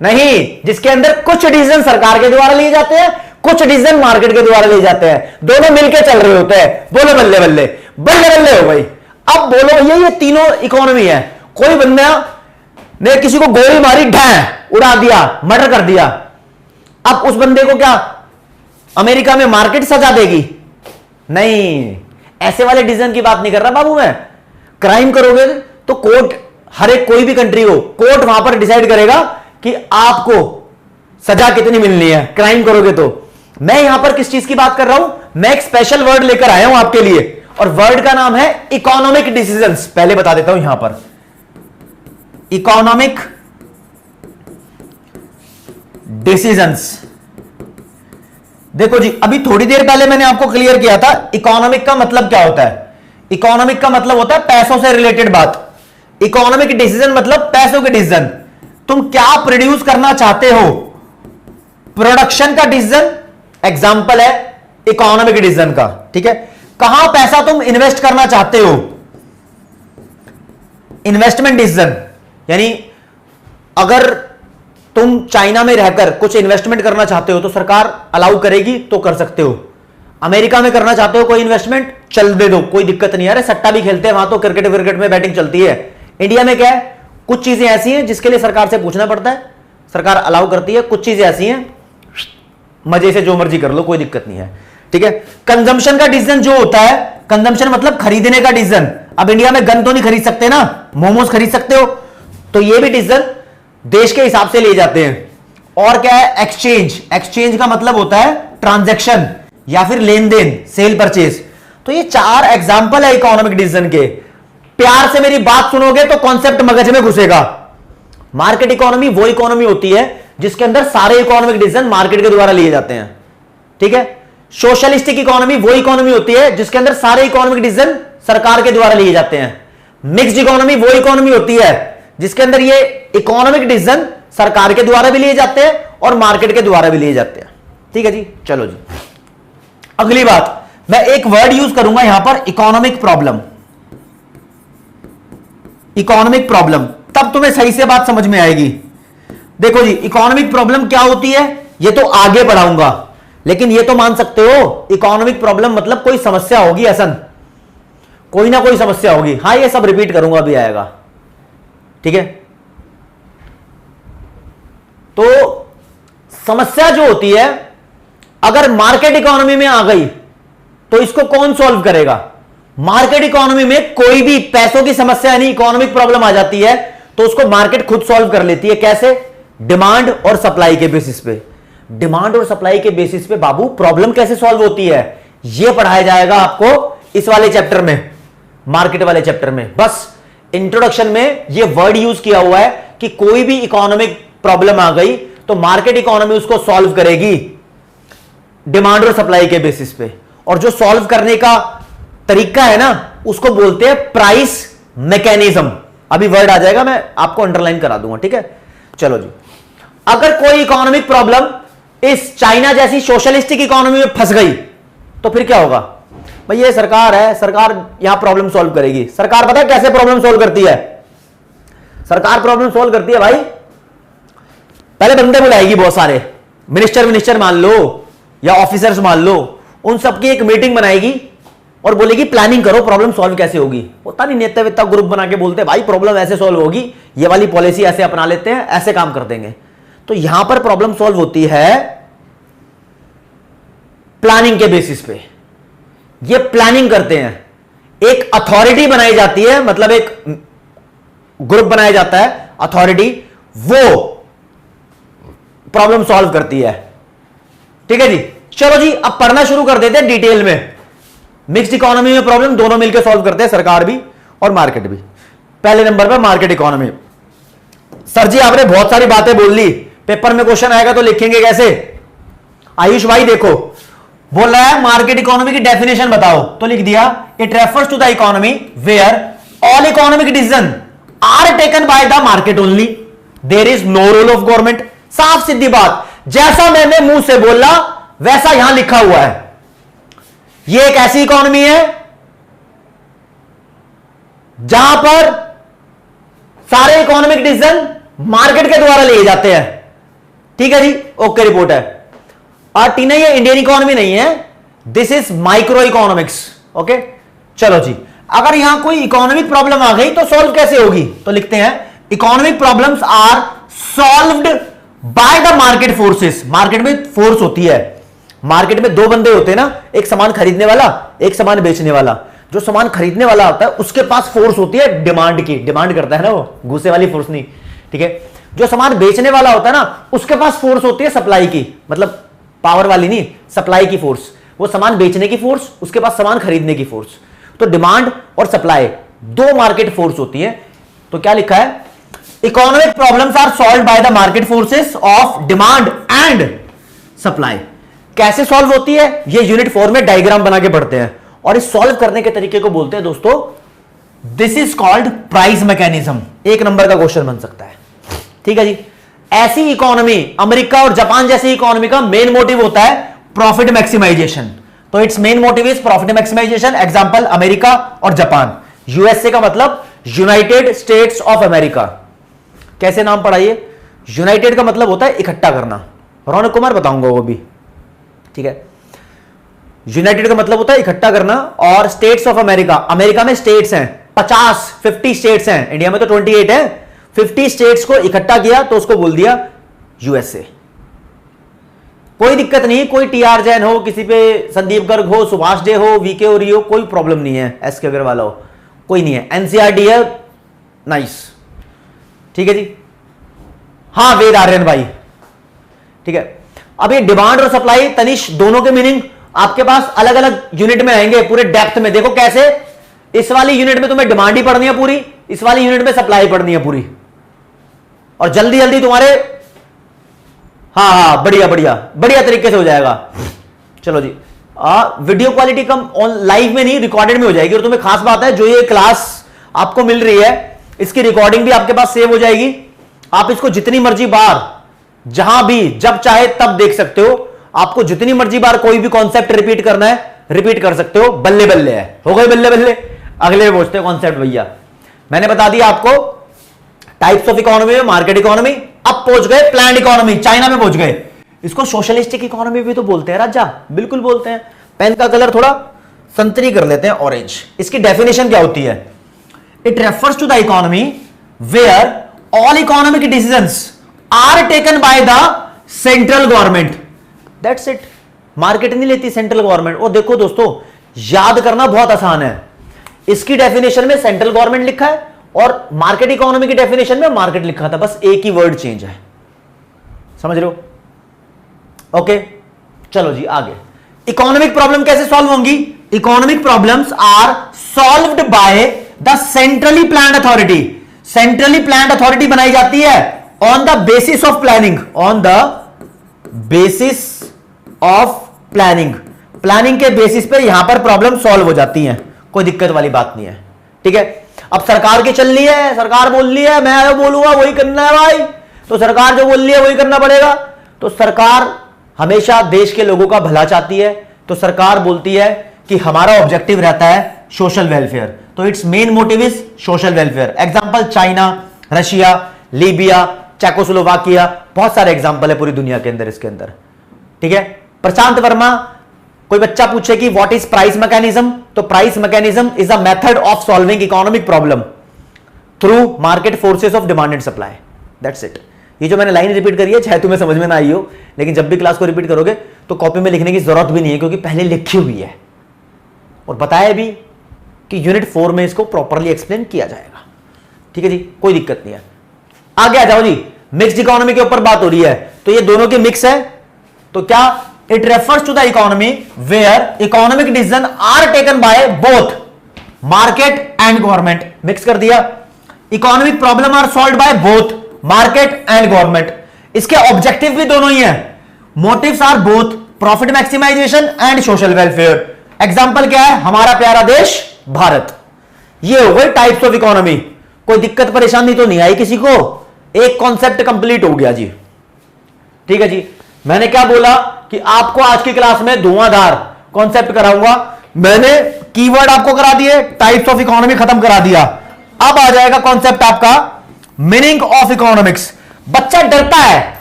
नहीं, जिसके अंदर कुछ डिसीजन सरकार के द्वारा लिए जाते हैं, कुछ डिसीजन मार्केट के द्वारा लिए जाते हैं, दोनों मिलकर चल रहे होते हैं। बोलो बल्ले बल्ले बल्ले बल्ले हो भाई। अब बोलो भैया ये तीनों इकोनॉमी है। कोई बंदा ने किसी को गोली मारी, ढै उड़ा दिया, मर्डर कर दिया, अब उस बंदे को क्या अमेरिका में मार्केट सजा देगी? नहीं, ऐसे वाले डिसीजन की बात नहीं कर रहा बाबू मैं। क्राइम करोगे तो कोर्ट, हर एक कोई भी कंट्री हो, कोर्ट वहां पर डिसाइड करेगा कि आपको सजा कितनी मिलनी है क्राइम करोगे तो। मैं यहां पर किस चीज की बात कर रहा हूं? मैं एक स्पेशल वर्ड लेकर आया हूं आपके लिए और वर्ड का नाम है इकोनॉमिक डिसीजंस। पहले बता देता हूं यहां पर इकोनॉमिक डिसीजंस। देखो जी, अभी थोड़ी देर पहले मैंने आपको क्लियर किया था इकोनॉमिक का मतलब क्या होता है। इकोनॉमिक का मतलब होता है पैसों से रिलेटेड बात। इकोनॉमिक डिसीजन मतलब पैसों के डिसीजन। तुम क्या प्रोड्यूस करना चाहते हो, प्रोडक्शन का डिसीजन एग्जांपल है इकोनॉमिक डिसीजन का, ठीक है। कहां पैसा तुम इन्वेस्ट करना चाहते हो, इन्वेस्टमेंट डिसीजन। यानी अगर तुम चाइना में रहकर कुछ इन्वेस्टमेंट करना चाहते हो तो सरकार अलाउ करेगी तो कर सकते हो। अमेरिका में करना चाहते हो कोई इन्वेस्टमेंट, चल दे दो, कोई दिक्कत नहीं है। अरे सट्टा भी खेलते हैं वहां तो, क्रिकेट विकेट में बैटिंग चलती है। इंडिया में क्या है, कुछ चीजें ऐसी हैं जिसके लिए सरकार से पूछना पड़ता है, सरकार अलाउ करती है। कुछ चीजें ऐसी हैं मजे से जो मर्जी कर लो, कोई दिक्कत नहीं है, ठीक है। कंजम्पशन का डिसीजन जो होता है, कंजम्पशन मतलब खरीदने का डिसीजन। अब इंडिया में गन तो नहीं खरीद सकते ना, मोमोज खरीद सकते हो, तो ये भी डिसीजन देश के हिसाब से लिए जाते हैं। और क्या है, एक्सचेंज। एक्सचेंज का मतलब होता है ट्रांजैक्शन या फिर लेन देन, सेल परचेज। तो ये 4 एग्जांपल है इकोनॉमिक डिसीजन के। प्यार से मेरी बात सुनोगे तो कॉन्सेप्ट मगज में घुसेगा। मार्केट इकोनॉमी वो इकोनॉमी होती है जिसके अंदर सारे इकोनॉमिक डिसीजन मार्केट के द्वारा लिए जाते हैं, ठीक है। सोशलिस्टिक इकोनॉमी वो इकोनॉमी होती है जिसके अंदर सारे इकोनॉमिक डिसीजन सरकार के द्वारा लिए जाते हैं। मिक्स्ड इकोनॉमी वो इकोनॉमी होती है जिसके अंदर ये इकोनॉमिक डिसीजन सरकार के द्वारा भी लिए जाते हैं और मार्केट के द्वारा भी लिए जाते हैं, ठीक है जी। चलो जी, अगली बात, मैं एक वर्ड यूज करूंगा यहां पर, इकोनॉमिक प्रॉब्लम। इकोनॉमिक प्रॉब्लम, तब तुम्हें सही से बात समझ में आएगी। देखो जी, इकोनॉमिक प्रॉब्लम क्या होती है ये तो आगे बढ़ाऊंगा, लेकिन ये तो मान सकते हो इकोनॉमिक प्रॉब्लम मतलब कोई समस्या होगी, असन कोई ना कोई समस्या होगी। हां, ये सब रिपीट करूंगा, अभी आएगा, ठीक है। तो समस्या जो होती है अगर मार्केट इकोनॉमी में आ गई तो इसको कौन सॉल्व करेगा? मार्केट इकोनॉमी में कोई भी पैसों की समस्या यानी इकोनॉमिक प्रॉब्लम आ जाती है तो उसको मार्केट खुद सॉल्व कर लेती है। कैसे? डिमांड और सप्लाई के बेसिस पे। डिमांड और सप्लाई के बेसिस पे बाबू प्रॉब्लम कैसे सॉल्व होती है यह पढ़ाया जाएगा आपको इस वाले चैप्टर में, मार्केट वाले चैप्टर में। बस इंट्रोडक्शन में यह वर्ड यूज किया हुआ है कि कोई भी इकोनॉमिक प्रॉब्लम आ गई तो मार्केट इकोनॉमी उसको सॉल्व करेगी डिमांड और सप्लाई के बेसिस पे। और जो सॉल्व करने का तरीका है ना उसको बोलते हैं प्राइस मैकेनिज्म। अभी वर्ड आ जाएगा, मैं आपको अंडरलाइन करा दूंगा, ठीक है। चलो जी, अगर कोई इकोनॉमिक प्रॉब्लम इस चाइना जैसी सोशलिस्टिक इकोनॉमी में फंस गई तो फिर क्या होगा? भाई ये सरकार है, सरकार यहां प्रॉब्लम सॉल्व करेगी। सरकार पता है कैसे प्रॉब्लम सॉल्व करती है? सरकार प्रॉब्लम सॉल्व करती है भाई, पहले बंदे बुलाएगी बहुत सारे, मिनिस्टर मान लो या ऑफिसर्स मान लो, उन सबकी एक मीटिंग बनाएगी और बोलेगी प्लानिंग करो, प्रॉब्लम सॉल्व कैसे होगी। पता नहीं नेता वेता ग्रुप बना के बोलते हैं भाई प्रॉब्लम ऐसे सॉल्व होगी, ये वाली पॉलिसी ऐसे अपना लेते हैं, ऐसे काम कर देंगे। तो यहां पर प्रॉब्लम सॉल्व होती है प्लानिंग के बेसिस पे। ये प्लानिंग करते हैं, एक अथॉरिटी बनाई जाती है, मतलब एक ग्रुप बनाया जाता है, अथॉरिटी, वो प्रॉब्लम सॉल्व करती है। ठीक है जी, चलो जी अब पढ़ना शुरू कर देते हैं डिटेल में। मिक्स्ड इकोनॉमी में प्रॉब्लम दोनों मिलकर सॉल्व करते हैं, सरकार भी और मार्केट भी। पहले नंबर पर मार्केट इकोनॉमी। सर जी आपने बहुत सारी बातें बोल ली, पेपर में क्वेश्चन आएगा तो लिखेंगे कैसे? आयुष भाई देखो, बोल रहा है मार्केट इकोनॉमी की डेफिनेशन बताओ, तो लिख दिया it refers to the economy where all economic decision are taken by the market only, there is no role of government. साफ सीधी बात, जैसा मैंने मुंह से बोला वैसा यहां लिखा हुआ है। यह एक ऐसी इकोनॉमी है जहां पर सारे इकोनॉमिक डिसीजन मार्केट के द्वारा लिए जाते हैं। ठीक है जी, ओके रिपोर्ट है। और टीना ये इंडियन इकोनॉमी नहीं है, this is micro economics. Okay चलो जी, अगर यहां कोई इकोनॉमिक प्रॉब्लम आ गई तो सॉल्व कैसे होगी? तो लिखते हैं economic problems are solved by the market forces. Market में फोर्स होती है, मार्केट में दो बंदे होते हैं ना, एक सामान खरीदने वाला, एक सामान बेचने वाला। जो सामान खरीदने वाला होता है उसके पास फोर्स होती है डिमांड की, डिमांड करता है ना वो, गुस्से वाली फोर्स नहीं। ठीक है, जो सामान बेचने वाला होता है ना उसके पास फोर्स होती है सप्लाई की, मतलब पावर वाली नहीं, सप्लाई की फोर्स। वो सामान बेचने की फोर्स, उसके पास सामान खरीदने की फोर्स। तो डिमांड और सप्लाई दो मार्केट फोर्स होती है। तो क्या लिखा है? Economic problems are solved by the market forces of demand and supply. कैसे सॉल्व होती है? ये यूनिट 4 में डायग्राम बना के पढ़ते हैं, और इस सॉल्व करने के तरीके को बोलते हैं दोस्तों, this is called price mechanism. एक नंबर का क्वेश्चन बन सकता है। ठीक है जी, ऐसी इकोनॉमी, अमेरिका और जापान जैसी इकोनॉमी का मेन मोटिव होता है प्रॉफिट मैक्सिमाइजेशन। तो its main motive is profit maximisation. Example America और जापान। यूएसए का मतलब यूनाइटेड स्टेट्स ऑफ अमेरिका। कैसे नाम पढ़ाइए? यूनाइटेड का मतलब होता है इकट्ठा करना, रौनक कुमार बताऊंगा वो भी। ठीक है, यूनाइटेड का मतलब होता है इकट्ठा करना। और स्टेट्स ऑफ अमेरिका, अमेरिका में स्टेट्स हैं 50 स्टेट्स हैं, इंडिया में तो 28 है। 50 स्टेट्स को इकट्ठा किया तो उसको बोल दिया यूएसए। कोई दिक्कत नहीं, कोई टीआर जैन हो, किसी पे संदीप गर्ग हो, सुभाष डे हो, वीके ओरी हो, कोई प्रॉब्लम नहीं है। एसके अग्रवाल हो, कोई नहीं है। एनसीईआरटी है, नाइस। ठीक है जी, हाँ वेद आर्यन भाई। ठीक है, अब ये डिमांड और सप्लाई, तनिष, दोनों के मीनिंग आपके पास अलग अलग यूनिट में आएंगे, पूरे डेप्थ में। देखो कैसे, इस वाली यूनिट में तुम्हें डिमांड ही पढ़नी है पूरी, इस वाली यूनिट में सप्लाई पढ़नी है पूरी, और जल्दी जल्दी तुम्हारे, हाँ बढ़िया बढ़िया बढ़िया तरीके से हो जाएगा। चलो जी, वीडियो क्वालिटी कम ऑन लाइव में नहीं, रिकॉर्डेड में हो जाएगी। और तुम्हें खास बात है, जो ये क्लास आपको मिल रही है इसकी रिकॉर्डिंग भी आपके पास सेव हो जाएगी। आप इसको जितनी मर्जी बार, जहां भी, जब चाहे तब देख सकते हो। आपको जितनी मर्जी बार कोई भी कॉन्सेप्ट रिपीट करना है, रिपीट कर सकते हो। बल्ले बल्ले है, हो गए बल्ले बल्ले। अगले पूछते हो कॉन्सेप्ट भैया। मैंने बता दिया आपको टाइप्स ऑफ इकोनॉमी में मार्केट इकोनॉमी। अब पहुंच गए प्लान्ड इकोनॉमी, चाइना में पहुंच गए। इसको सोशलिस्टिक इकोनॉमी भी तो बोलते हैं राजा, बिल्कुल बोलते हैं। पेन का कलर थोड़ा संतरी कर लेते हैं, ऑरेंज। इसकी डेफिनेशन क्या होती है? It refers to the economy where all economic decisions are taken by the central government. That's it. Market नहीं लेती, सेंट्रल गवर्नमेंट। और देखो दोस्तों, याद करना बहुत आसान है। इसकी डेफिनेशन में सेंट्रल गवर्नमेंट लिखा है और मार्केट इकोनॉमी की डेफिनेशन में मार्केट लिखा था, बस एक ही वर्ड चेंज है। समझ रहे हो? ओके चलो जी आगे। इकोनॉमिक प्रॉब्लम कैसे सॉल्व होंगी? Economic problems are solved by the centrally planned authority. Centrally planned authority बनाई जाती है on the basis of planning, on the basis of planning. Planning के बेसिस पे यहां पर प्रॉब्लम सॉल्व हो जाती हैं, कोई दिक्कत वाली बात नहीं है। ठीक है, अब सरकार की चल रही है, सरकार बोल रही है मैं जो बोलूंगा वही करना है भाई, तो सरकार जो बोल रही है वही करना पड़ेगा। तो सरकार हमेशा देश के लोगों का भला चाहती है, तो सरकार बोलती है कि हमारा ऑब्जेक्टिव रहता है सोशल वेलफेयर, तो its main motive is social welfare. Example China, Russia, Libya, Czechoslovakia, बहुत सारे एग्जांपल है पूरी दुनिया के अंदर इसके अंदर। ठीक है, प्रशांत वर्मा कोई बच्चा पूछे कि व्हाट इज प्राइस मैकेनिज्म, तो price mechanism is a method of solving economic problem through market forces of demand and supply. That's it. ये जो मैंने लाइन रिपीट करी है, चाहे तुम्हें समझ में ना आई हो, लेकिन जब भी क्लास को रिपीट करोगे तो कॉपी में लिखने की जरूरत भी नहीं है, क्योंकि पहले लिखी हुई है और बताया भी कि यूनिट 4 में इसको प्रॉपरली एक्सप्लेन किया जाएगा। ठीक है जी, कोई दिक्कत नहीं है। आगे आ जाओ जी, मिक्स्ड इकोनॉमी के ऊपर बात हो रही है, तो ये दोनों की मिक्स है, तो क्या it refers to the economy where economic decision are taken by both market and government. Mix कर दिया। Economic problem are solved by both market and government. इसके ऑब्जेक्टिव भी दोनों ही हैं, motives are both profit maximisation and social welfare. Example क्या है, हमारा प्यारा देश भारत। ये हो गई टाइप्स ऑफ इकोनॉमी। कोई दिक्कत परेशानी तो नहीं आई किसी को? एक कॉन्सेप्ट कंप्लीट हो गया जी। ठीक है जी, मैंने क्या बोला कि आपको आज की क्लास में धुआंधार कॉन्सेप्ट कराऊंगा। मैंने कीवर्ड आपको करा दिए, टाइप्स ऑफ इकोनॉमी खत्म करा दिया। अब आ जाएगा कॉन्सेप्ट आपका मीनिंग ऑफ इकोनॉमिक्स। बच्चा डरता है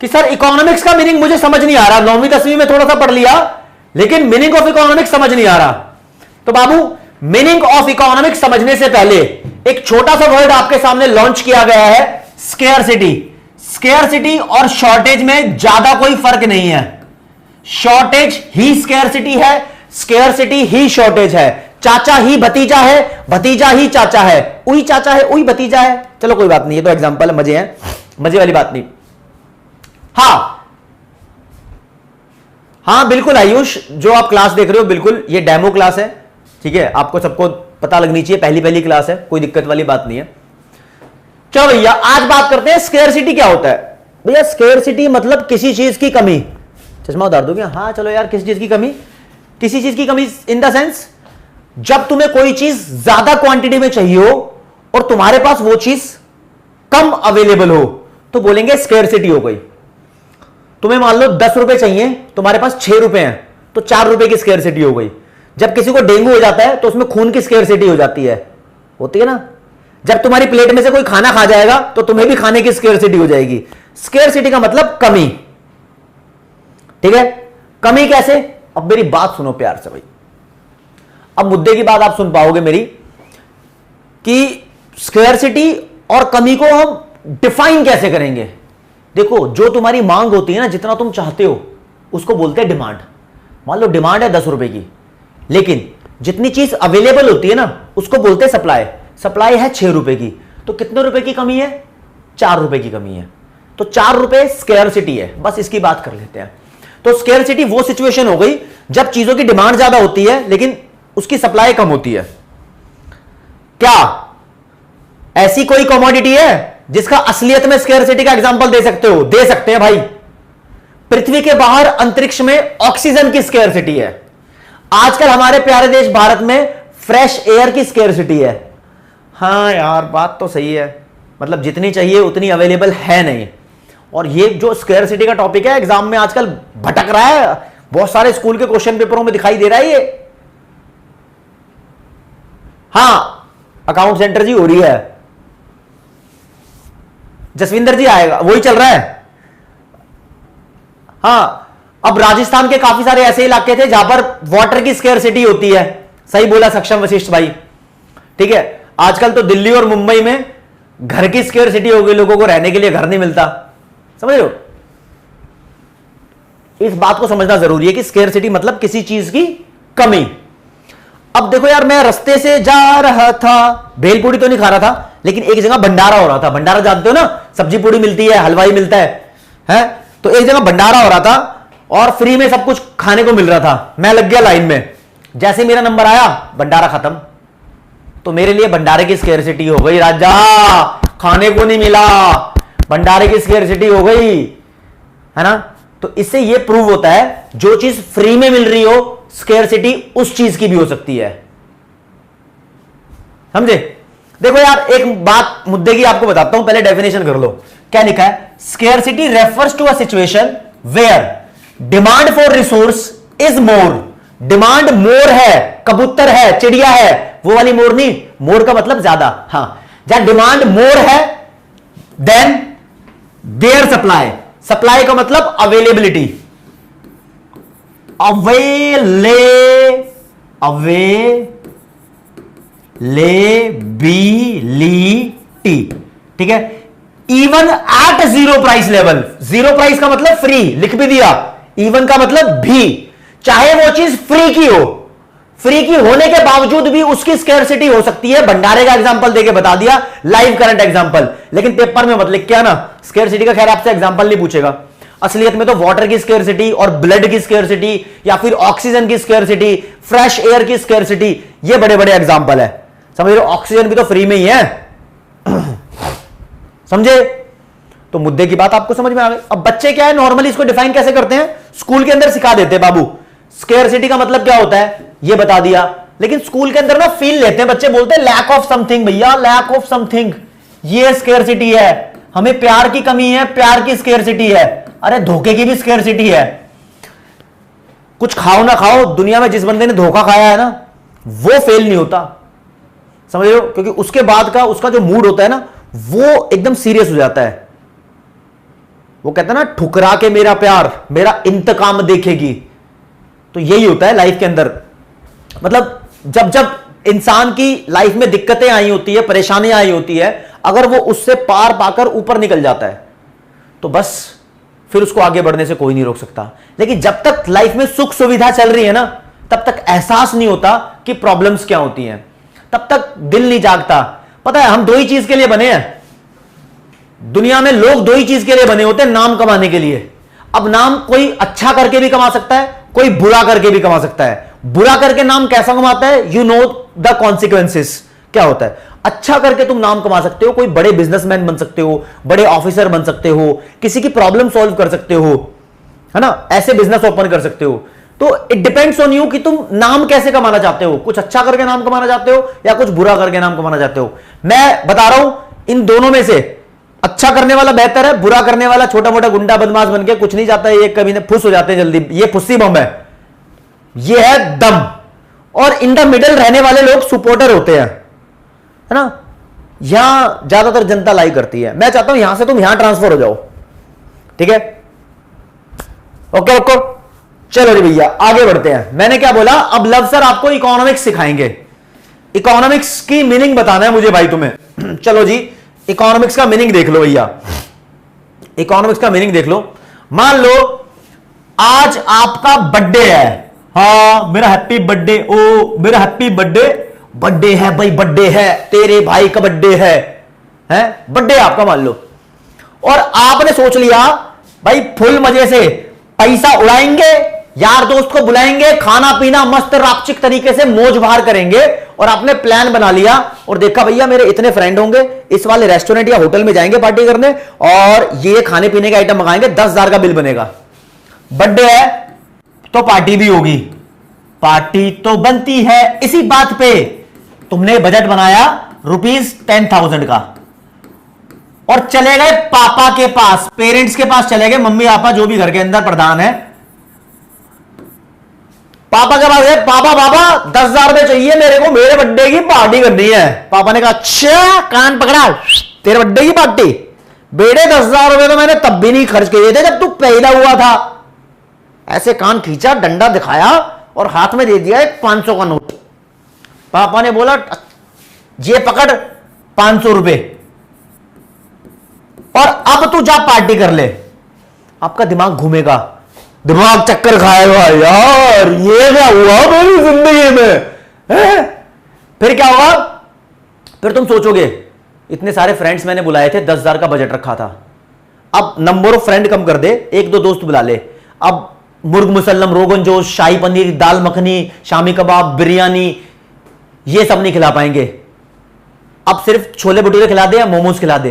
कि सर इकोनॉमिक्स का मीनिंग मुझे समझ नहीं आ रहा, 9वीं 10वीं में थोड़ा सा पढ़ लिया, लेकिन मीनिंग ऑफ इकोनॉमिक्स समझ नहीं आ रहा। तो बाबू, मीनिंग ऑफ इकोनॉमिक्स समझने से पहले एक छोटा सा वर्ड आपके सामने लॉन्च किया गया है, स्केयरसिटी। स्केयरसिटी और शॉर्टेज में ज्यादा कोई फर्क नहीं है। शॉर्टेज ही स्केयरसिटी है, स्केयरसिटी ही शॉर्टेज है। चाचा ही भतीजा है, भतीजा ही चाचा है, उई चाचा है उई भतीजा है। चलो कोई बात नहीं, ये तो एग्जांपल है, मजे हैं, मजे वाली बात नहीं। हाँ बिल्कुल आयुष, जो आप क्लास देख रहे हो बिल्कुल ये डेमो क्लास है। ठीक है, आपको सबको पता लगनी चाहिए, पहली पहली क्लास है, कोई दिक्कत वाली बात नहीं है। चलो भैया, आज बात करते हैं स्केयरसिटी क्या होता है। भैया स्केयरसिटी मतलब किसी चीज की कमी। चश्मा उतार दोगे? हाँ चलो यार, किसी चीज की कमी, किसी चीज की कमी इन द सेंस जब तुम्हें कोई चीज ज्यादा क्वांटिटी में चाहिए हो और तुम्हारे पास वो चीज कम अवेलेबल हो, तो बोलेंगे स्केयरसिटी हो गई। तुम्हें मान लो 10 रुपए चाहिए, तुम्हारे पास 6 रुपए हैं, तो 4 रुपए की स्केयरसिटी हो गई। जब किसी को डेंगू हो जाता है तो उसमें खून की स्केयरसिटी हो जाती है, होती है ना। जब तुम्हारी प्लेट में से कोई खाना खा जाएगा तो तुम्हें भी खाने की स्केयरसिटी हो जाएगी। स्केयरसिटी का मतलब कमी। ठीक है, कमी कैसे? अब मेरी बात सुनो प्यार से भाई, अब मुद्दे की बात आप सुन पाओगे मेरी, कि स्केयरसिटी और कमी को हम डिफाइन कैसे करेंगे। देखो, जो तुम्हारी मांग होती है ना, जितना तुम चाहते हो, उसको बोलते हैं डिमांड। मान लो डिमांड है 10 रुपए की, लेकिन जितनी चीज अवेलेबल होती है ना, उसको बोलते हैं सप्लाई। सप्लाई है 6 रुपए की, तो कितने रुपए की कमी है? 4 रुपए की कमी है, तो 4 रुपए स्केयरसिटी है। बस इसकी बात कर लेते हैं। तो स्केयरसिटी वो सिचुएशन हो गई जब चीजों की डिमांड ज्यादा होती है लेकिन उसकी सप्लाई कम होती है। क्या ऐसी कोई कमोडिटी है जिसका असलियत में स्केयरसिटी का एग्जांपल दे सकते हो? दे सकते हैं भाई। पृथ्वी के बाहर अंतरिक्ष में ऑक्सीजन की स्केयरसिटी है। आजकल हमारे प्यारे देश भारत में फ्रेश एयर की स्केयरसिटी है। हाँ यार, बात तो सही है, मतलब जितनी चाहिए उतनी अवेलेबल है नहीं। और ये जो स्केयरसिटी का टॉपिक है, एग्जाम में आजकल भटक रहा है, बहुत सारे स्कूल के क्वेश्चन पेपरों में दिखाई दे रहा है ये। हाँ, अकाउंट सेंटर जी हो रही है, जसविंदर जी आएगा, वही चल रहा है। हाँ, अब राजस्थान के काफी सारे ऐसे इलाके थे जहां पर वाटर की स्केयरसिटी होती है। सही बोला सक्षम वशिष्ठ भाई। ठीक है, आजकल तो दिल्ली और मुंबई में घर की स्केयरसिटी हो गई, लोगों को रहने के लिए घर नहीं मिलता। समझ रहे हो? इस बात को समझना जरूरी है कि स्केयरसिटी मतलब किसी चीज की कमी। अब देखो यार, मैं रास्ते से जा रहा था, भेलपूरी तो नहीं खा रहा था, लेकिन एक जगह भंडारा हो रहा था। भंडारा जानते हो ना, सब्जी पूड़ी मिलती है, हलवाई मिलता है? तो एक जगह भंडारा हो रहा था और फ्री में सब कुछ खाने को मिल रहा था। मैं लग गया लाइन में, जैसे मेरा नंबर आया भंडारा खत्म। तो मेरे लिए भंडारे की स्केयरसिटी हो गई राजा, खाने को नहीं मिला, भंडारे की स्केयरसिटी हो गई, है ना। तो इससे यह प्रूव होता है जो चीज फ्री में मिल रही हो, स्केयरसिटी उस चीज की भी हो सकती है। समझे? देखो यार, एक बात मुद्दे की आपको बताता हूं, पहले डेफिनेशन कर लो। क्या लिखा है? Scarcity refers to a situation where demand for resource is more. Demand more है, कबूतर है, चिड़िया है, वो वाली मोर नहीं, मोर का मतलब ज्यादा। हाँ, जहां डिमांड मोर है देन देयर सप्लाई। सप्लाई का मतलब अवेलेबिलिटी। अवेलेबिलिटी, ठीक है। Even at zero price level, zero price का मतलब फ्री, लिख भी दिया। इवन का मतलब भी, चाहे वो चीज फ्री की हो, फ्री की होने के बावजूद भी उसकी स्कैरसिटी हो सकती है। भंडारे का एग्जांपल देके बता दिया, लाइव करंट एग्जांपल, लेकिन पेपर में मत लिख के आना स्कैरसिटी का। खैर आपसे एग्जांपल नहीं पूछेगा, असलियत में तो वाटर की स्कैरसिटी और ब्लड की स्कैरसिटी या फिर ऑक्सीजन की स्कैरसिटी, फ्रेश एयर की स्कैरसिटी, ये बड़े बड़े एग्जांपल है। समझ रहे हो, ऑक्सीजन भी तो फ्री में ही है। समझे? तो मुद्दे की बात आपको समझ में आ गई। अब बच्चे क्या है, नॉर्मली इसको डिफाइन कैसे करते हैं, स्कूल के अंदर सिखा देते हैं। बाबू स्कैरसिटी का मतलब क्या होता है ये बता दिया, लेकिन स्कूल के अंदर ना फील लेते हैं बच्चे, बोलते हैं लैक ऑफ समथिंग, भैया लैक ऑफ समथिंग, ये स्कैरसिटी है। हमें प्यार की कमी है, प्यार की स्कैरसिटी है। अरे धोखे की भी स्कैरसिटी है। कुछ खाओ ना खाओ, दुनिया में जिस बंदे ने धोखा खाया है ना, वो फेल नहीं होता। समझ रहे हो, क्योंकि उसके बाद का उसका जो मूड होता है ना, वो एकदम सीरियस हो जाता है। वो कहता है ना, ठुकरा के मेरा प्यार मेरा इंतकाम देखेगी। तो यही होता है लाइफ के अंदर। मतलब जब जब इंसान की लाइफ में दिक्कतें आई होती है, परेशानियां आई होती है, अगर वो उससे पार पाकर ऊपर निकल जाता है तो बस फिर उसको आगे बढ़ने से कोई नहीं रोक सकता। लेकिन जब तक लाइफ में सुख सुविधा चल रही है ना, तब तक एहसास नहीं होता कि प्रॉब्लम्स क्या होती हैं, तब तक दिल नहीं जागता। पता है, हम दो ही चीज के लिए बने हैं दुनिया में, लोग दो ही चीज के लिए बने होते हैं, नाम कमाने के लिए। अब नाम कोई अच्छा करके भी कमा सकता है, कोई बुरा करके भी कमा सकता है। बुरा करके नाम कैसा कमाता है, यू नो द कॉन्सिक्वेंसेस क्या होता है। अच्छा करके तुम नाम कमा सकते हो, कोई बड़े बिजनेसमैन बन सकते हो, बड़े ऑफिसर बन सकते हो, किसी की प्रॉब्लम सॉल्व कर सकते हो, है ना, ऐसे बिजनेस ओपन कर सकते हो। तो इट डिपेंड्स ऑन यू कि तुम नाम कैसे कमाना चाहते हो, कुछ अच्छा करके नाम कमाना चाहते हो या कुछ बुरा करके नाम कमाना चाहते हो। मैं बता रहा हूं, इन दोनों में से अच्छा करने वाला बेहतर है, बुरा करने वाला छोटा मोटा गुंडा बदमाश बन के कुछ नहीं चाहता है, ये कभी फुस हो जाते हैं जल्दी, ये फुस्सी बम है, ये है दम। और इन द मिडल रहने वाले लोग सपोर्टर होते हैं, है ना। यहां ज्यादातर जनता लाइक करती है। मैं चाहता हूं यहां से तुम यहां ट्रांसफर हो जाओ, ठीक है। ओके ओके, चलो जी भैया आगे बढ़ते हैं। मैंने क्या बोला, अब लव सर आपको इकोनॉमिक्स सिखाएंगे। इकोनॉमिक्स की मीनिंग बताना है मुझे भाई तुम्हें। चलो जी, इकोनॉमिक्स का मीनिंग देख लो भैया, इकोनॉमिक्स का मीनिंग देख लो। मान लो आज आपका बर्थडे है, हाँ मेरा हैप्पी बर्थडे, ओ मेरा हैप्पी बर्थडे, बर्थडे है भाई, बर्थडे है, तेरे भाई का बर्थडे है बर्थडे आपका मान लो। और आपने सोच लिया भाई फुल मजे से पैसा उड़ाएंगे, यार दोस्त को बुलाएंगे, खाना पीना मस्त रापचिक तरीके से मौज बहार करेंगे। और आपने प्लान बना लिया और देखा भैया मेरे इतने फ्रेंड होंगे, इस वाले रेस्टोरेंट या होटल में जाएंगे पार्टी करने और ये खाने पीने के आइटम मंगाएंगे, 10,000 का बिल बनेगा। बर्थडे है तो पार्टी भी होगी, पार्टी तो बनती है। इसी बात पे तुमने बजट बनाया ₹10,000 का और चले गए पापा के पास, पेरेंट्स के पास चले गए, मम्मी पापा जो भी घर के अंदर प्रधान है, पापा के पास है। पापा पापा 10,000 रुपए चाहिए मेरे को, मेरे बर्थडे की पार्टी करनी है। पापा ने कहा अच्छा कान पकड़ा, तेरे बर्थडे की पार्टी, बेटे 10,000 रुपए तो मैंने तब भी नहीं खर्च किए थे जब तू पैदा हुआ था। ऐसे कान खींचा, डंडा दिखाया और हाथ में दे दिया एक 500 का नोट। पापा ने बोला ये पकड़ 500 रुपए और अब तू जा पार्टी कर ले। आपका दिमाग घूमेगा, दिमाग चक्कर खाएगा, यार ये क्या हुआ मेरी जिंदगी में। फिर क्या होगा, फिर तुम सोचोगे इतने सारे फ्रेंड्स मैंने बुलाए थे, 10,000 का बजट रखा था, अब नंबर ऑफ फ्रेंड कम कर दे, एक दो दोस्त बुला ले। अब मुर्ग मुसल्लम, रोगन जोश, शाही पनीर, दाल मखनी, शामी कबाब, बिरयानी, ये सब नहीं खिला पाएंगे। अब सिर्फ छोले भटूरे खिला दे या मोमोज खिला दे,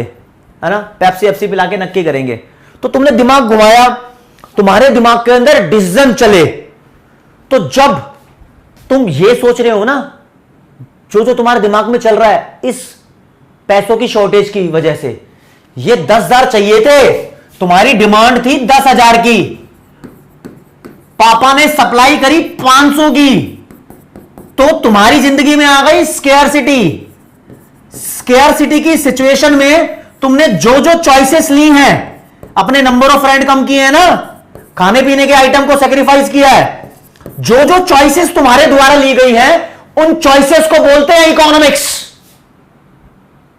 है ना, पेप्सी एप्सी पिला के नक्की करेंगे। तो तुमने दिमाग घुमाया, तुम्हारे दिमाग के अंदर डिसीजन चले। तो जब तुम ये सोच रहे हो ना, जो जो तुम्हारे दिमाग में चल रहा है इस पैसों की शॉर्टेज की वजह से, ये 10,000 चाहिए थे, तुम्हारी डिमांड थी 10,000 की, पापा ने सप्लाई करी 500 की, तो तुम्हारी जिंदगी में आ गई स्केयरसिटी। स्केयरसिटी की सिचुएशन में तुमने जो जो चॉइसेस ली हैं, अपने नंबर ऑफ फ्रेंड कम किए हैं ना, खाने पीने के आइटम को सेक्रीफाइस किया है, जो जो चॉइसेस तुम्हारे द्वारा ली गई है उन चॉइसेस को बोलते हैं इकोनॉमिक्स।